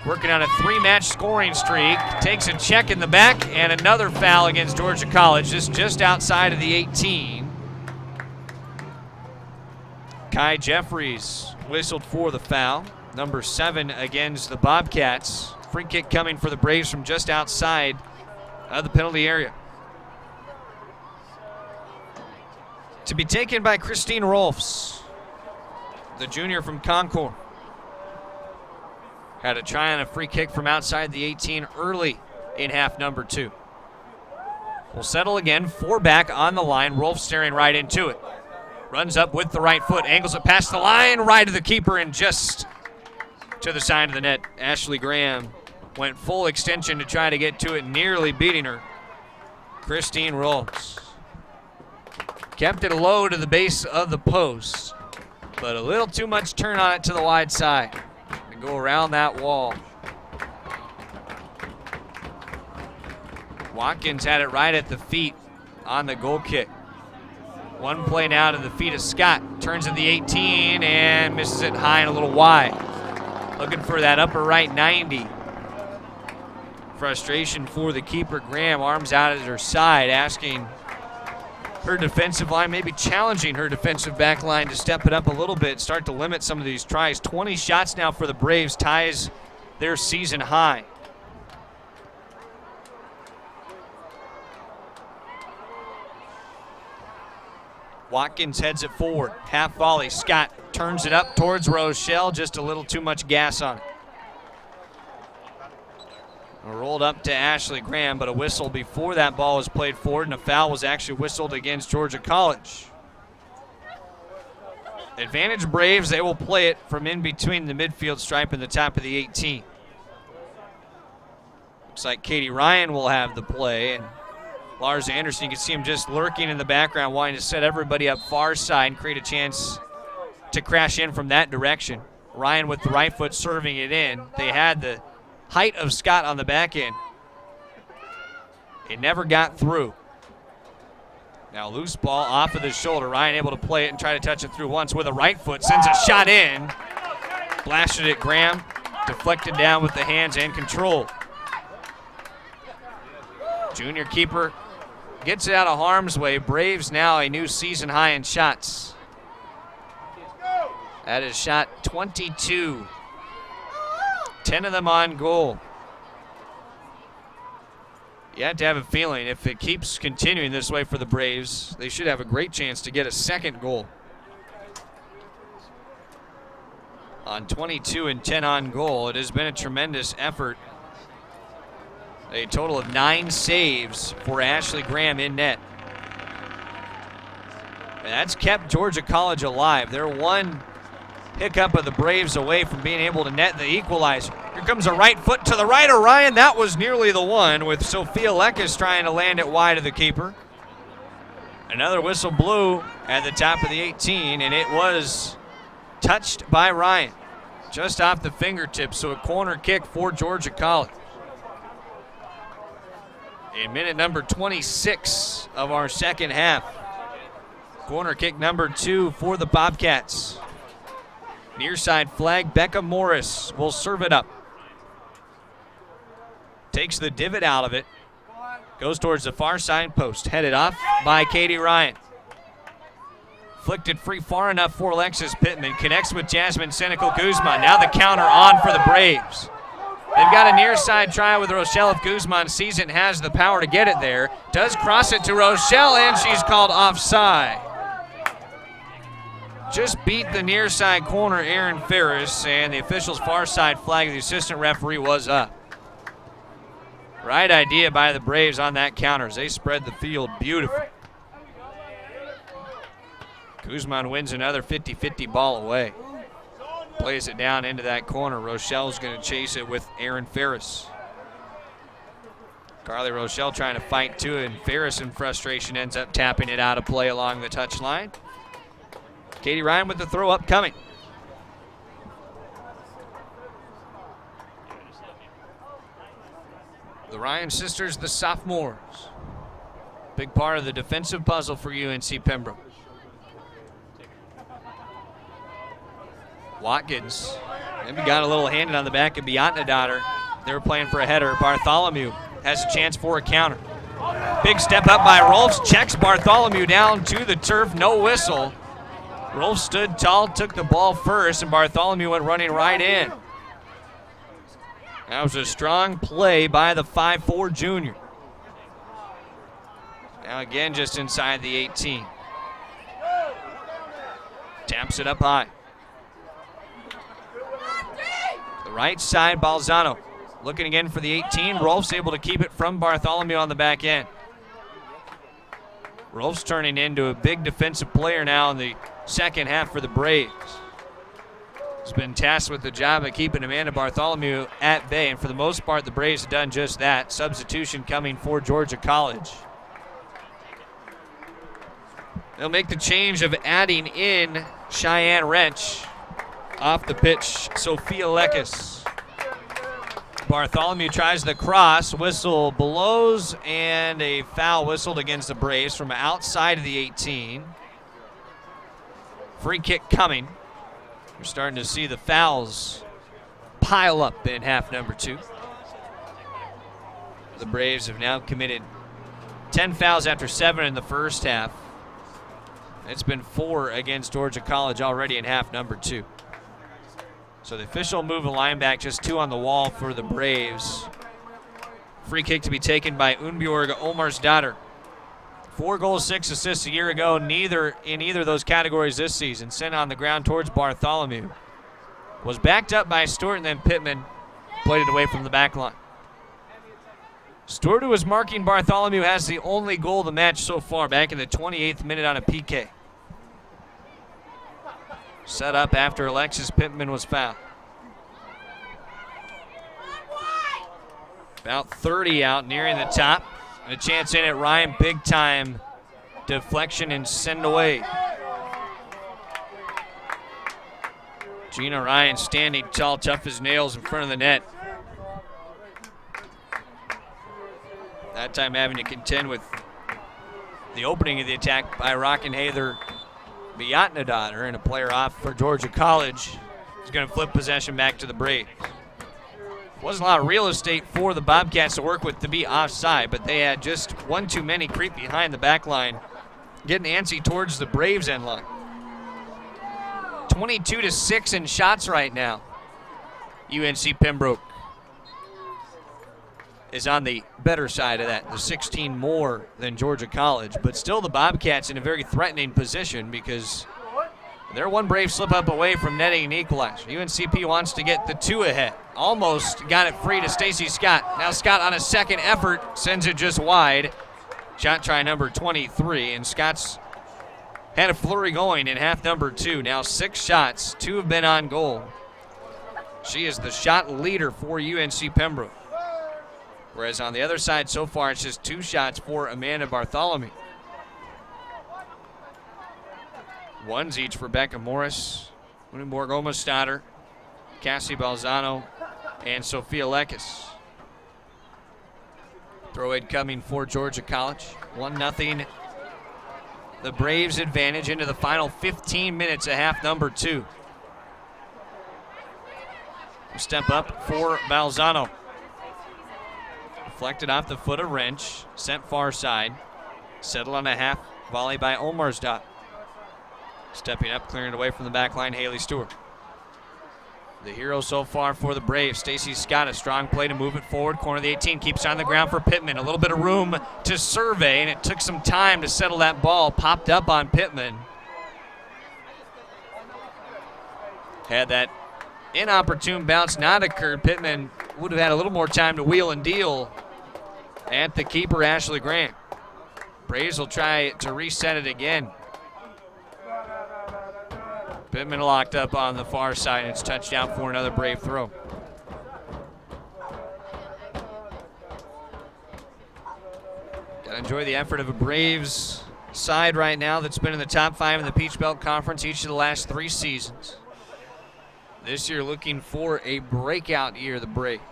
working on a 3-match scoring streak. Takes a check in the back, and another foul against Georgia College, just outside of the 18. Kai Jeffries whistled for the foul. Number 7 against the Bobcats. Free kick coming for the Braves from just outside of the penalty area. To be taken by Christine Rolfs, the junior from Concord. Had a try on a free kick from outside the 18 early in half number 2. Will settle again, 4 back on the line. Rolfs staring right into it. Runs up with the right foot, angles it past the line, right to the keeper, and just to the side of the net. Ashley Graham went full extension to try to get to it, nearly beating her. Christine Rolfs kept it low to the base of the post, but a little too much turn on it to the wide side and go around that wall. Watkins had it right at the feet on the goal kick. One play now to the feet of Scott. Turns at the 18 and misses it high and a little wide. Looking for that upper right 90. Frustration for the keeper. Graham, arms out at her side, asking her defensive line, maybe challenging her defensive back line to step it up a little bit, start to limit some of these tries. 20 shots now for the Braves, ties their season high. Watkins heads it forward, half volley. Scott turns it up towards Rochelle, just a little too much gas on it. Rolled up to Ashley Graham, but a whistle before that ball was played forward, and a foul was actually whistled against Georgia College. Advantage Braves, they will play it from in between the midfield stripe and the top of the 18. Looks like Katie Ryan will have the play, and Lars Anderson, you can see him just lurking in the background, wanting to set everybody up far side and create a chance to crash in from that direction. Ryan with the right foot serving it in. They had the height of Scott on the back end. It never got through. Now loose ball off of the shoulder. Ryan able to play it and try to touch it through once with a right foot. Sends a shot in. Blasted it, Graham. Deflected down with the hands and control. Junior keeper gets it out of harm's way. Braves now a new season high in shots. That is shot 22. 10 of them on goal. You have to have a feeling if it keeps continuing this way for the Braves, they should have a great chance to get a second goal. On 22 and 10 on goal, it has been a tremendous effort. A total of 9 saves for Ashley Graham in net. And that's kept Georgia College alive. They're one hiccup of the Braves away from being able to net the equalizer. Here comes a right foot to the right of Ryan. That was nearly the one, with Sophia Lekes trying to land it wide of the keeper. Another whistle blew at the top of the 18, and it was touched by Ryan. Just off the fingertips, so a corner kick for Georgia College. In minute number 26 of our second half. Corner kick number 2 for the Bobcats. Near side flag, Becca Morris will serve it up. Takes the divot out of it. Goes towards the far side post. Headed off by Katie Ryan. Flicked it free far enough for Alexis Pittman. Connects with Jasmine Senecal Guzman. Now the counter on for the Braves. They've got a near side try with Rochelle if Guzman sees it and has the power to get it there. Does cross it to Rochelle, and she's called offside. Just beat the near side corner, Aaron Ferris, and the official's far side flag, the assistant referee, was up. Right idea by the Braves on that counter as they spread the field beautifully. Guzman wins another 50-50 ball away. Plays it down into that corner. Rochelle's going to chase it with Aaron Ferris. Carly Rochelle trying to fight to it, and Ferris in frustration ends up tapping it out of play along the touchline. Katie Ryan with the throw up coming. The Ryan sisters, the sophomores. Big part of the defensive puzzle for UNC Pembroke. Watkins maybe got a little handed on the back of Biatnadottir. They were playing for a header. Bartholomew has a chance for a counter. Big step up by Rolfs. Checks Bartholomew down to the turf. No whistle. Rolfs stood tall, took the ball first, and Bartholomew went running right in. That was a strong play by the 5'4 junior. Now again just inside the 18. Taps it up high. The right side, Balzano. Looking again for the 18. Rolfs able to keep it from Bartholomew on the back end. Rolfs turning into a big defensive player now in the second half for the Braves. He's been tasked with the job of keeping Amanda Bartholomew at bay, and for the most part, the Braves have done just that. Substitution coming for Georgia College. They'll make the change of adding in Cheyenne Wrench. Off the pitch, Sophia Lekes. Bartholomew tries the cross, whistle blows, and a foul whistled against the Braves from outside of the 18. Free kick coming. We're starting to see the fouls pile up in half number 2. The Braves have now committed 10 fouls after 7 in the first half. It's been 4 against Georgia College already in half number 2. So the official move a line back, just 2 on the wall for the Braves. Free kick to be taken by Unbjorg Omarsdottir. 4 goals, 6 assists a year ago, neither in either of those categories this season. Sent on the ground towards Bartholomew. Was backed up by Stewart, and then Pittman played it away from the back line. Stewart, who was marking Bartholomew, has the only goal of the match so far, back in the 28th minute on a PK. Set up after Alexis Pittman was fouled. About 30 out, nearing the top. And a chance in at Ryan, big time deflection and send away. Gina Ryan standing tall, tough as nails in front of the net. That time having to contend with the opening of the attack by Rockenhather Biatnadadar, and a player off for Georgia College is going to flip possession back to the Braves. Wasn't a lot of real estate for the Bobcats to work with to be offside, but they had just one too many creep behind the back line, getting antsy towards the Braves end line. 22-6 in shots right now. UNC Pembroke is on the better side of that, the 16 more than Georgia College, but still the Bobcats in a very threatening position because they're one Brave slip up away from netting an equalizer. UNCP wants to get the 2 ahead. Almost got it free to Stacy Scott. Now Scott on a second effort sends it just wide. Shot try number 23, and Scott's had a flurry going in half number 2. Now 6 shots, 2 have been on goal. She is the shot leader for UNC Pembroke. Whereas on the other side so far, it's just 2 shots for Amanda Bartholomew. 1s each for Becca Morris, Winneborg Omastader, Cassie Balzano, and Sophia Lekis. Throw in coming for Georgia College. 1-0. The Braves advantage into the final 15 minutes of half number 2. Step up for Balzano. Deflected off the foot of Wrench, sent far side. Settled on a half volley by Omarsdott. Stepping up, clearing it away from the back line, Haley Stewart. The hero so far for the Braves, Stacy Scott, a strong play to move it forward. Corner of the 18, keeps on the ground for Pittman. A little bit of room to survey, and it took some time to settle that ball. Popped up on Pittman. Had that inopportune bounce not occurred, Pittman would have had a little more time to wheel and deal at the keeper, Ashley Grant. Braves will try to reset it again. Pittman locked up on the far side. It's touchdown for another Brave throw. Gotta enjoy the effort of a Braves side right now that's been in the top 5 in the Peach Belt Conference each of the last 3 seasons. This year looking for a breakout year, the Braves.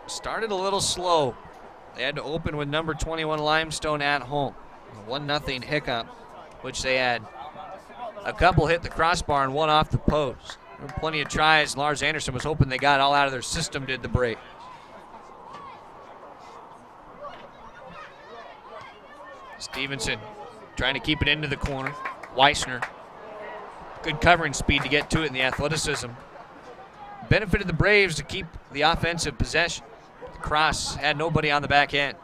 Started a little slow. They had to open with number 21 Limestone at home. A 1-0 hiccup, which they had a couple hit the crossbar and one off the post. There were plenty of tries. Lars Anderson was hoping they got all out of their system, did the Braves. Stevenson trying to keep it into the corner. Weissner, good covering speed to get to it in the athleticism. Benefited the Braves to keep the offensive possession. The cross had nobody on the back end.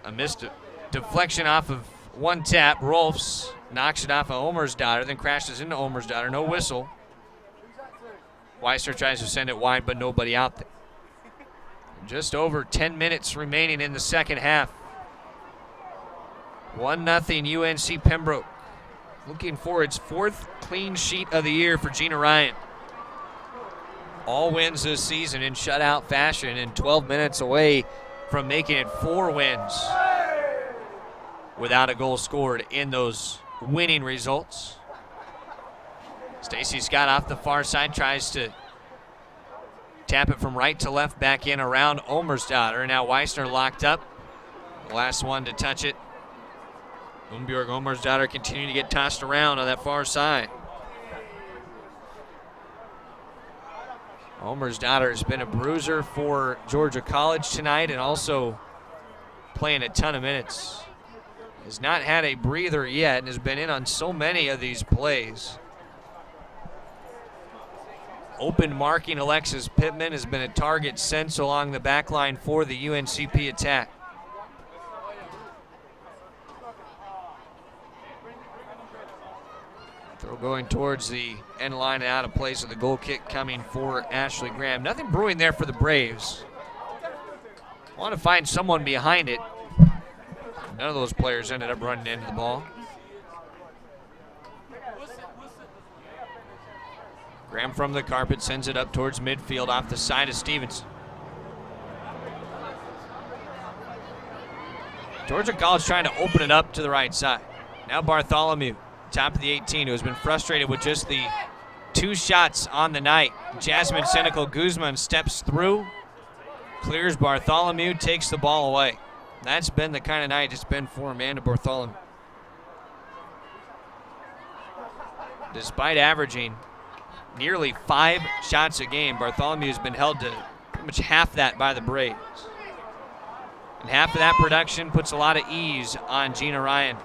A missed deflection off of one tap. Rolfs knocks it off of Omarsdottir, then crashes into Omarsdottir. No whistle. Weissner tries to send it wide, but nobody out there. Just over 10 minutes remaining in the second half. 1-0 UNC Pembroke. Looking for its 4th clean sheet of the year for Gina Ryan. All wins this season in shutout fashion, and 12 minutes away from making it 4 wins without a goal scored in those winning results. Stacy Scott off the far side tries to tap it from right to left back in around Omarsdottir. Now Weissner locked up. The last one to touch it. Umbjorg Omarsdottir continuing to get tossed around on that far side. Omarsdottir has been a bruiser for Georgia College tonight and also playing a ton of minutes. Has not had a breather yet and has been in on so many of these plays. Open marking Alexis Pittman has been a target since along the back line for the UNCP attack. Throw going towards the end line and out of place with the goal kick coming for Ashley Graham. Nothing brewing there for the Braves. Want to find someone behind it. None of those players ended up running into the ball. Graham from the carpet sends it up towards midfield off the side of Stevenson. Georgia College trying to open it up to the right side. Now Bartholomew, top of the 18, who has been frustrated with just the 2 shots on the night. Jasmine Senecal Guzman steps through, clears Bartholomew, takes the ball away. That's been the kind of night it's been for Amanda Bartholomew. Despite averaging nearly 5 shots a game, Bartholomew has been held to pretty much half that by the Braves. And half of that production puts a lot of ease on Gina Ryan.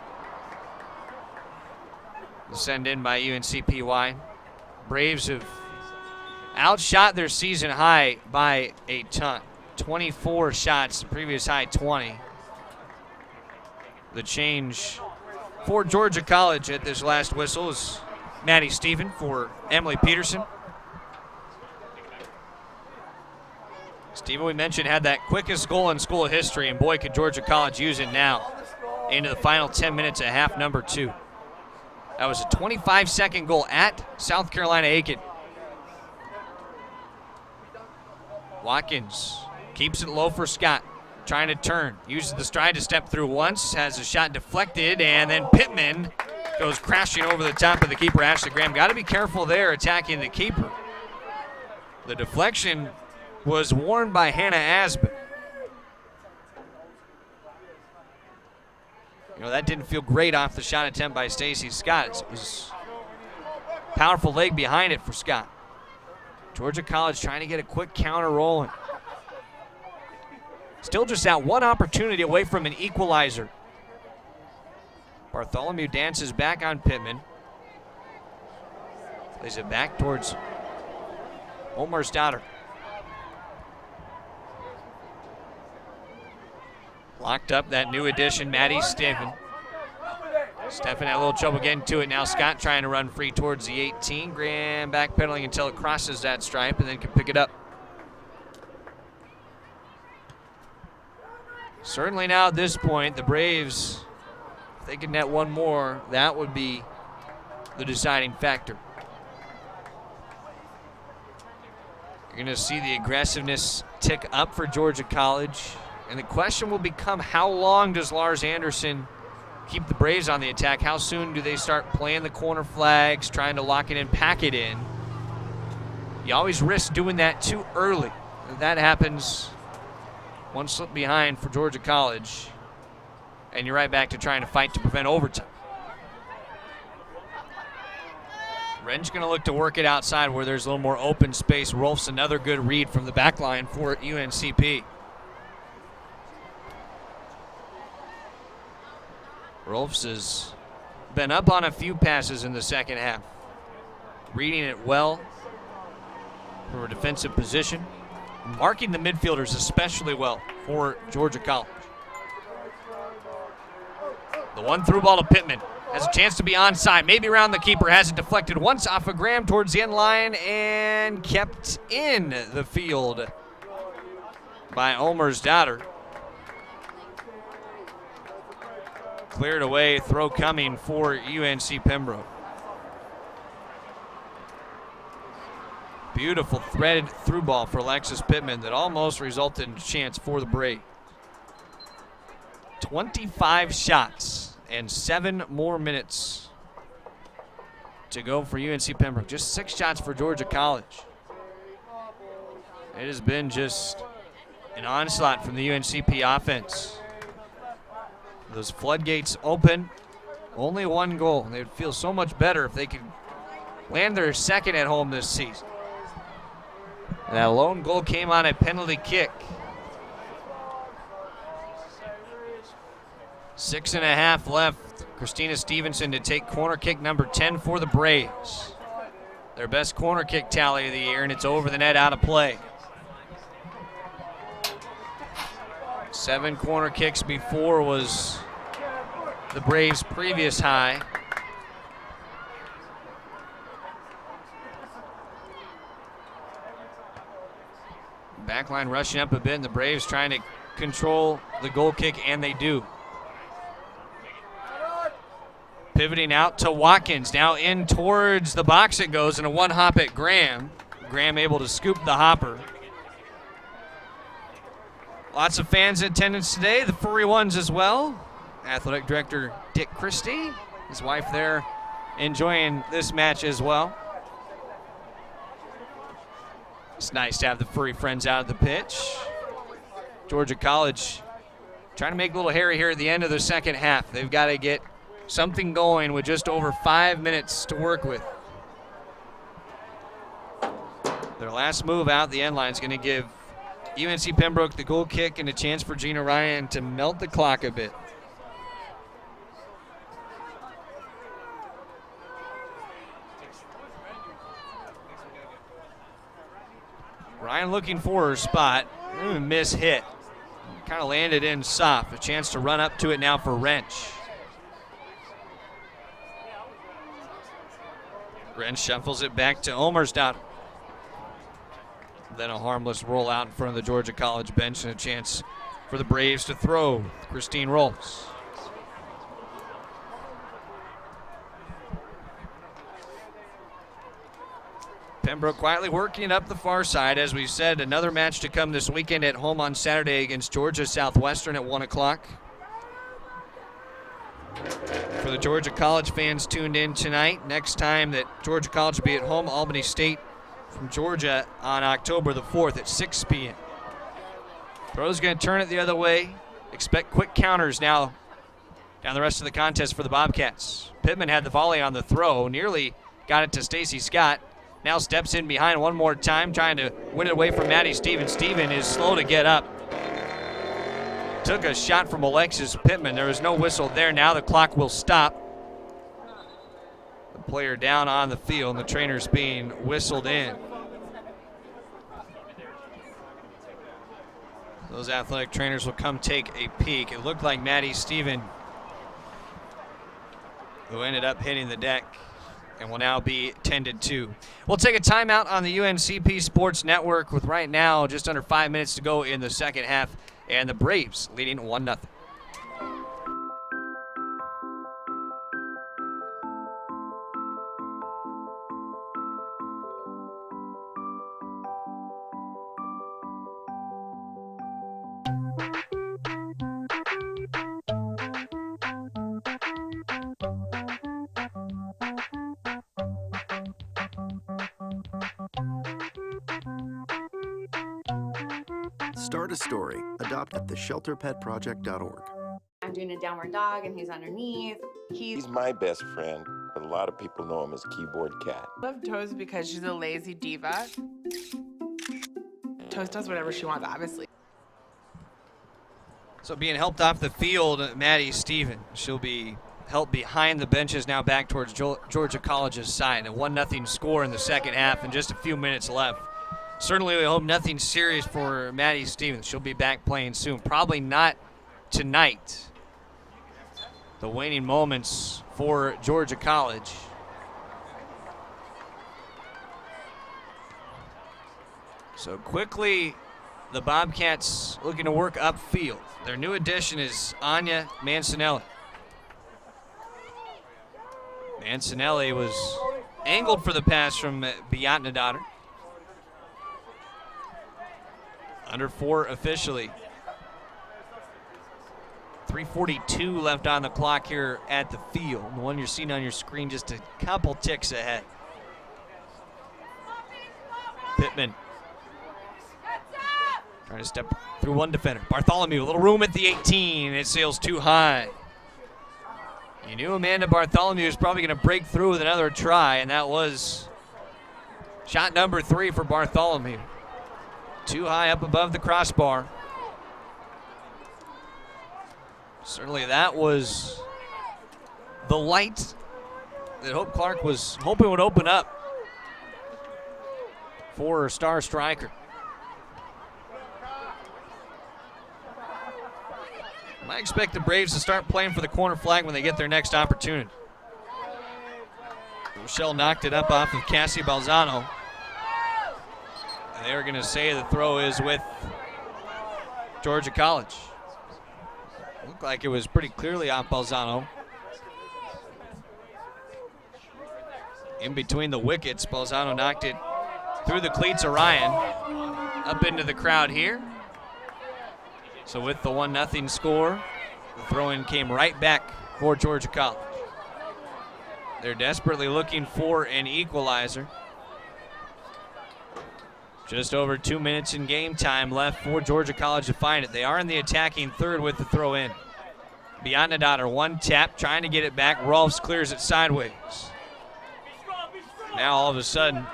Send in by UNCPY. Braves have outshot their season high by a ton. 24 shots, the previous high 20. The change for Georgia College at this last whistle is Maddie Stephen for Emily Peterson. Stephen, we mentioned, had that quickest goal in school history, and boy, could Georgia College use it now into the final 10 minutes at half number 2. That was a 25-second goal at South Carolina Aiken. Watkins keeps it low for Scott, trying to turn. Uses the stride to step through once, has a shot deflected, and then Pittman goes crashing over the top of the keeper, Ashley Graham. Got to be careful there attacking the keeper. The deflection was warned by Hannah Asben. That didn't feel great off the shot attempt by Stacey Scott. It was a powerful leg behind it for Scott. Georgia College trying to get a quick counter rolling. Still just that one opportunity away from an equalizer. Bartholomew dances back on Pittman. Plays it back towards Omar Stoddard. Locked up that new addition, Maddie Stephen. Stephen had a little trouble getting to it. Now Scott trying to run free towards the 18. Graham backpedaling until it crosses that stripe and then can pick it up. Certainly now at this point, the Braves, if they could net one more, that would be the deciding factor. You're going to see the aggressiveness tick up for Georgia College. And the question will become, how long does Lars Anderson keep the Braves on the attack? How soon do they start playing the corner flags, trying to lock it in, pack it in? You always risk doing that too early. If that happens, one slip behind for Georgia College, and you're right back to trying to fight to prevent overtime. Wren's going to look to work it outside where there's a little more open space. Rolf's another good read from the back line for UNCP. Rolfs has been up on a few passes in the second half. Reading it well from a defensive position. Marking the midfielders especially well for Georgia College. The one through ball to Pittman. Has a chance to be onside. Maybe around the keeper. Has it deflected once off of Graham towards the end line and kept in the field by Omer's daughter. Cleared away, throw coming for UNC Pembroke. Beautiful threaded through ball for Alexis Pittman that almost resulted in a chance for the Braves. 25 shots and 7 more minutes to go for UNC Pembroke. Just 6 shots for Georgia College. It has been just an onslaught from the UNCP offense. Those floodgates open, only 1 goal. They would feel so much better if they could land their second at home this season. And that lone goal came on a penalty kick. 6.5 left. Christina Stevenson to take corner kick number 10 for the Braves. Their best corner kick tally of the year, and it's over the net, out of play. 7 corner kicks before was the Braves' previous high. Backline rushing up a bit, and the Braves trying to control the goal kick, and they do. Pivoting out to Watkins, now in towards the box it goes, and a one hop at Graham. Graham able to scoop the hopper. Lots of fans in attendance today, the furry ones as well. Athletic Director Dick Christie, his wife there, enjoying this match as well. It's nice to have the furry friends out of the pitch. Georgia College trying to make a little hairy here at the end of the second half. They've got to get something going with just over 5 minutes to work with. Their last move out the end line is going to give UNC Pembroke the goal kick and a chance for Gina Ryan to melt the clock a bit. Ryan looking for her spot. Miss hit. Kind of landed in soft. A chance to run up to it now for Wrench. Wrench shuffles it back to Omersdottir. Then a harmless roll out in front of the Georgia College bench and a chance for the Braves to throw. Christine Rolls. Pembroke quietly working it up the far side. As we said, another match to come this weekend at home on Saturday against Georgia Southwestern at 1 o'clock. For the Georgia College fans tuned in tonight, next time that Georgia College will be at home, Albany State from Georgia on October the 4th at 6 p.m. Throw's going to turn it the other way. Expect quick counters now down the rest of the contest for the Bobcats. Pittman had the volley on the throw, nearly got it to Stacy Scott. Now steps in behind one more time, trying to win it away from Maddie Stevens. Steven is slow to get up. Took a shot from Alexis Pittman. There was no whistle there. Now the clock will stop. The player down on the field, and the trainer's being whistled in. Those athletic trainers will come take a peek. It looked like Maddie Steven, who ended up hitting the deck, and will now be tended to. We'll take a timeout on the UNCP Sports Network with right now just under 5 minutes to go in the second half, and the Braves leading 1-0. Start a story. Adopt at theshelterpetproject.org. I'm doing a downward dog and he's underneath. He's my best friend, but a lot of people know him as Keyboard Cat. I love Toes because she's a lazy diva. Toes does whatever she wants, obviously. So being helped off the field, Maddie Steven. She'll be helped behind the benches now back towards Georgia College's side. A 1-0 score in the second half and just a few minutes left. Certainly we hope nothing serious for Maddie Stevens. She'll be back playing soon. Probably not tonight. The waning moments for Georgia College. So quickly, the Bobcats looking to work upfield. Their new addition is Anya Mancinelli. Mancinelli was angled for the pass from Biatnadottir. Under 4 officially. 3:42 left on the clock here at the field. The one you're seeing on your screen just a couple ticks ahead. Pittman trying to step through one defender. Bartholomew, a little room at the 18. It sails too high. You knew Amanda Bartholomew was probably going to break through with another try, and that was shot number 3 for Bartholomew. Too high up above the crossbar. Certainly that was the light that Hope Clark was hoping would open up for her star striker. I expect the Braves to start playing for the corner flag when they get their next opportunity. Rochelle knocked it up off of Cassie Balzano. And they're going to say the throw is with Georgia College. Looked like it was pretty clearly off Balzano. In between the wickets, Balzano knocked it through the cleats of Ryan. Up into the crowd here. So with the 1-0 score, the throw-in came right back for Georgia College. They're desperately looking for an equalizer. Just over 2 minutes in game time left for Georgia College to find it. They are in the attacking third with the throw in. Biatnadottir, one tap, trying to get it back. Rolfs clears it sideways. Now all of a sudden,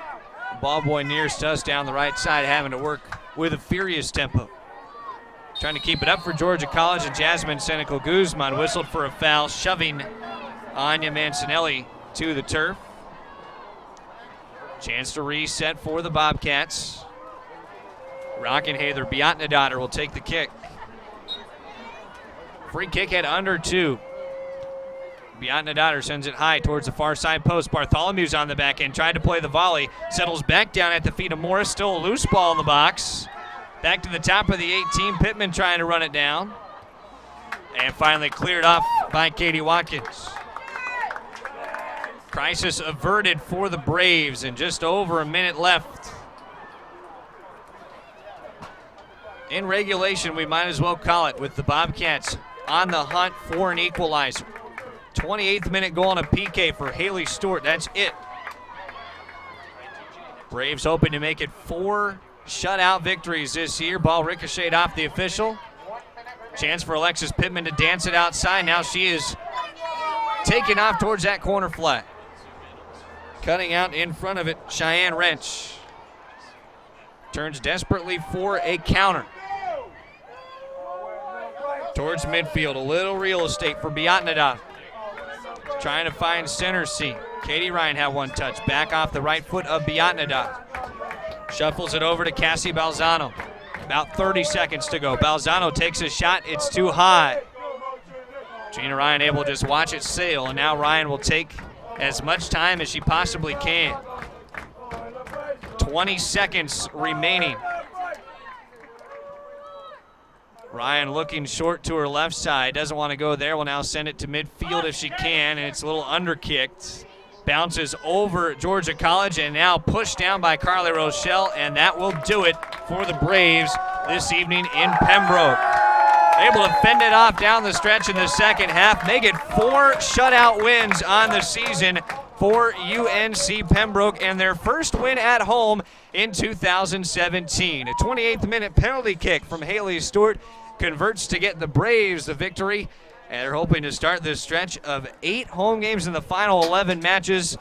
ball boy nearest us down the right side, having to work with a furious tempo. Trying to keep it up for Georgia College, and Jasmine Senecal Guzman whistled for a foul, shoving Anya Mancinelli to the turf. Chance to reset for the Bobcats. Rockenhather, Biatnadottir will take the kick. Free kick at under 2. Biatnadottir sends it high towards the far side post. Bartholomew's on the back end, tried to play the volley. Settles back down at the feet of Morris. Still a loose ball in the box. Back to the top of the 18. Pittman trying to run it down. And finally cleared off by Katie Watkins. Crisis averted for the Braves, and just over a minute left. In regulation, we might as well call it, with the Bobcats on the hunt for an equalizer. 28th minute goal on a PK for Haley Stewart. That's it. Braves hoping to make it 4 shutout victories this year. Ball ricocheted off the official. Chance for Alexis Pittman to dance it outside. Now she is taking off towards that corner flag. Cutting out in front of it, Cheyenne Wrench. Turns desperately for a counter. Towards midfield, a little real estate for Biatnadottir. Trying to find center seat. Katie Ryan had one touch. Back off the right foot of Biatnadottir. Shuffles it over to Cassie Balzano. About 30 seconds to go. Balzano takes a shot. It's too high. Gina Ryan able to just watch it sail, and now Ryan will take as much time as she possibly can. 20 seconds remaining. Ryan looking short to her left side. Doesn't want to go there. Will now send it to midfield if she can, and it's a little underkicked. Bounces over Georgia College and now pushed down by Carly Rochelle, and that will do it for the Braves this evening in Pembroke. Able to fend it off down the stretch in the second half. Make it 4 shutout wins on the season for UNC Pembroke, and their first win at home in 2017. A 28th minute penalty kick from Haley Stewart converts to get the Braves the victory, and they're hoping to start this stretch of 8 home games in the final 11 matches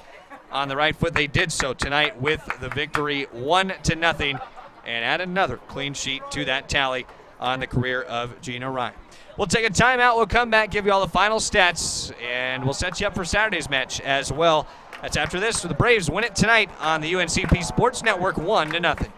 on the right foot. They did so tonight with the victory 1-0, and add another clean sheet to that tally on the career of Gina Ryan. We'll take a timeout. We'll come back, give you all the final stats, and we'll set you up for Saturday's match as well. That's after this. So the Braves win it tonight on the UNCP Sports Network 1-0.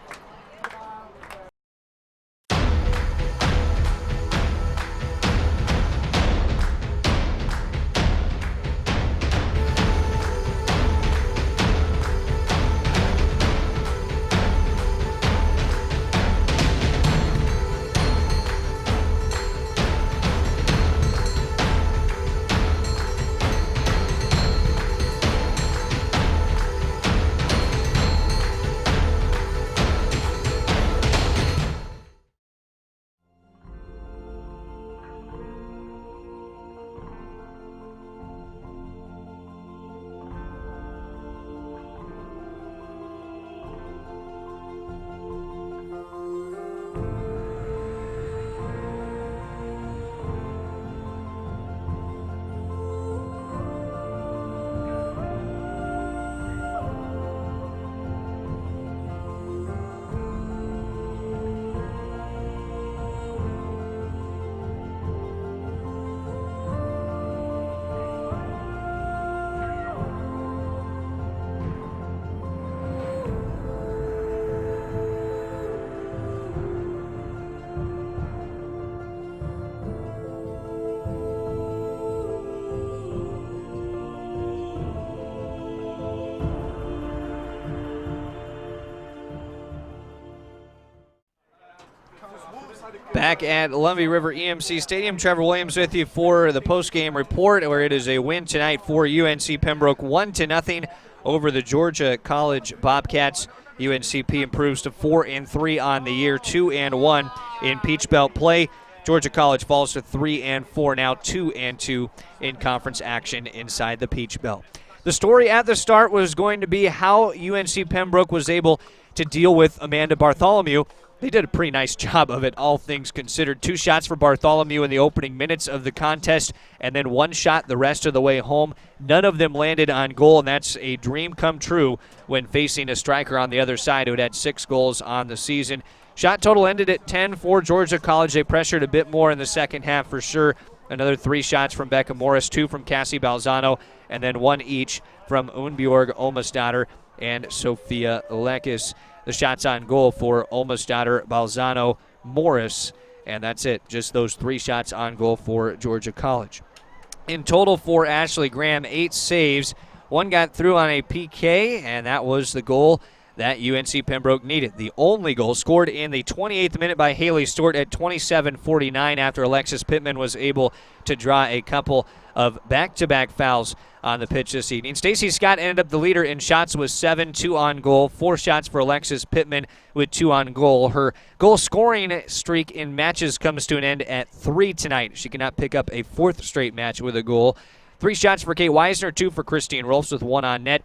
Back at Lumbee River EMC Stadium, Trevor Williams with you for the post-game report, where it is a win tonight for UNC Pembroke, 1-0 over the Georgia College Bobcats. UNCP improves to 4-3 on the year, 2-1 in Peach Belt play. Georgia College falls to 3-4, now 2-2 in conference action inside the Peach Belt. The story at the start was going to be how UNC Pembroke was able to deal with Amanda Bartholomew. They did a pretty nice job of it, all things considered. 2 shots for Bartholomew in the opening minutes of the contest, and then 1 shot the rest of the way home. None of them landed on goal, and that's a dream come true when facing a striker on the other side who had 6 goals on the season. Shot total ended at 10 for Georgia College. They pressured a bit more in the second half for sure. Another 3 shots from Becca Morris, 2 from Cassie Balzano, and then 1 each from Unbjorg Olmesdatter and Sophia Lekis. The shots on goal for Olmesdatter, Balzano, Morris, and that's it. Just those 3 shots on goal for Georgia College. In total for Ashley Graham, 8 saves. 1 got through on a PK, and that was the goal that UNC Pembroke needed. The only goal scored in the 28th minute by Haley Stewart at 27:49 after Alexis Pittman was able to draw a couple of back-to-back fouls on the pitch this evening. Stacey Scott ended up the leader in shots with 7, 2 on goal, 4 shots for Alexis Pittman with 2 on goal. Her goal-scoring streak in matches comes to an end at 3 tonight. She cannot pick up a 4th straight match with a goal. 3 shots for Kate Weisner, 2 for Christine Rolfs with 1 on net.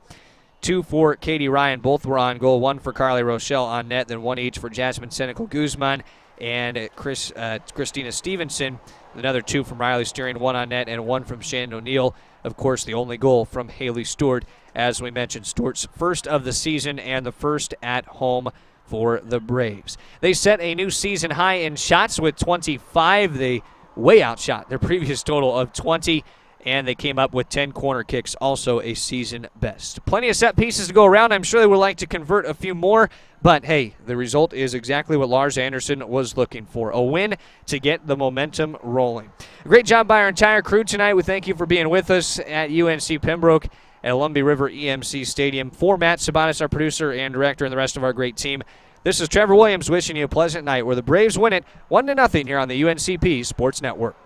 2 for Katie Ryan, both were on goal. 1 for Carly Rochelle on net, then 1 each for Jasmine Senecal Guzman and Christina Stevenson. Another 2 from Riley Steering, 1 on net, and 1 from Shannon O'Neill. Of course, the only goal from Haley Stewart, as we mentioned, Stewart's first of the season and the first at home for the Braves. They set a new season high in shots with 25. They way outshot their previous total of 20. And they came up with 10 corner kicks, also a season best. Plenty of set pieces to go around. I'm sure they would like to convert a few more, but hey, the result is exactly what Lars Anderson was looking for. A win to get the momentum rolling. A great job by our entire crew tonight. We thank you for being with us at UNC Pembroke at Lumbee River EMC Stadium. For Matt Sabatis, our producer and director, and the rest of our great team, this is Trevor Williams wishing you a pleasant night where the Braves win it 1-0 here on the UNCP Sports Network.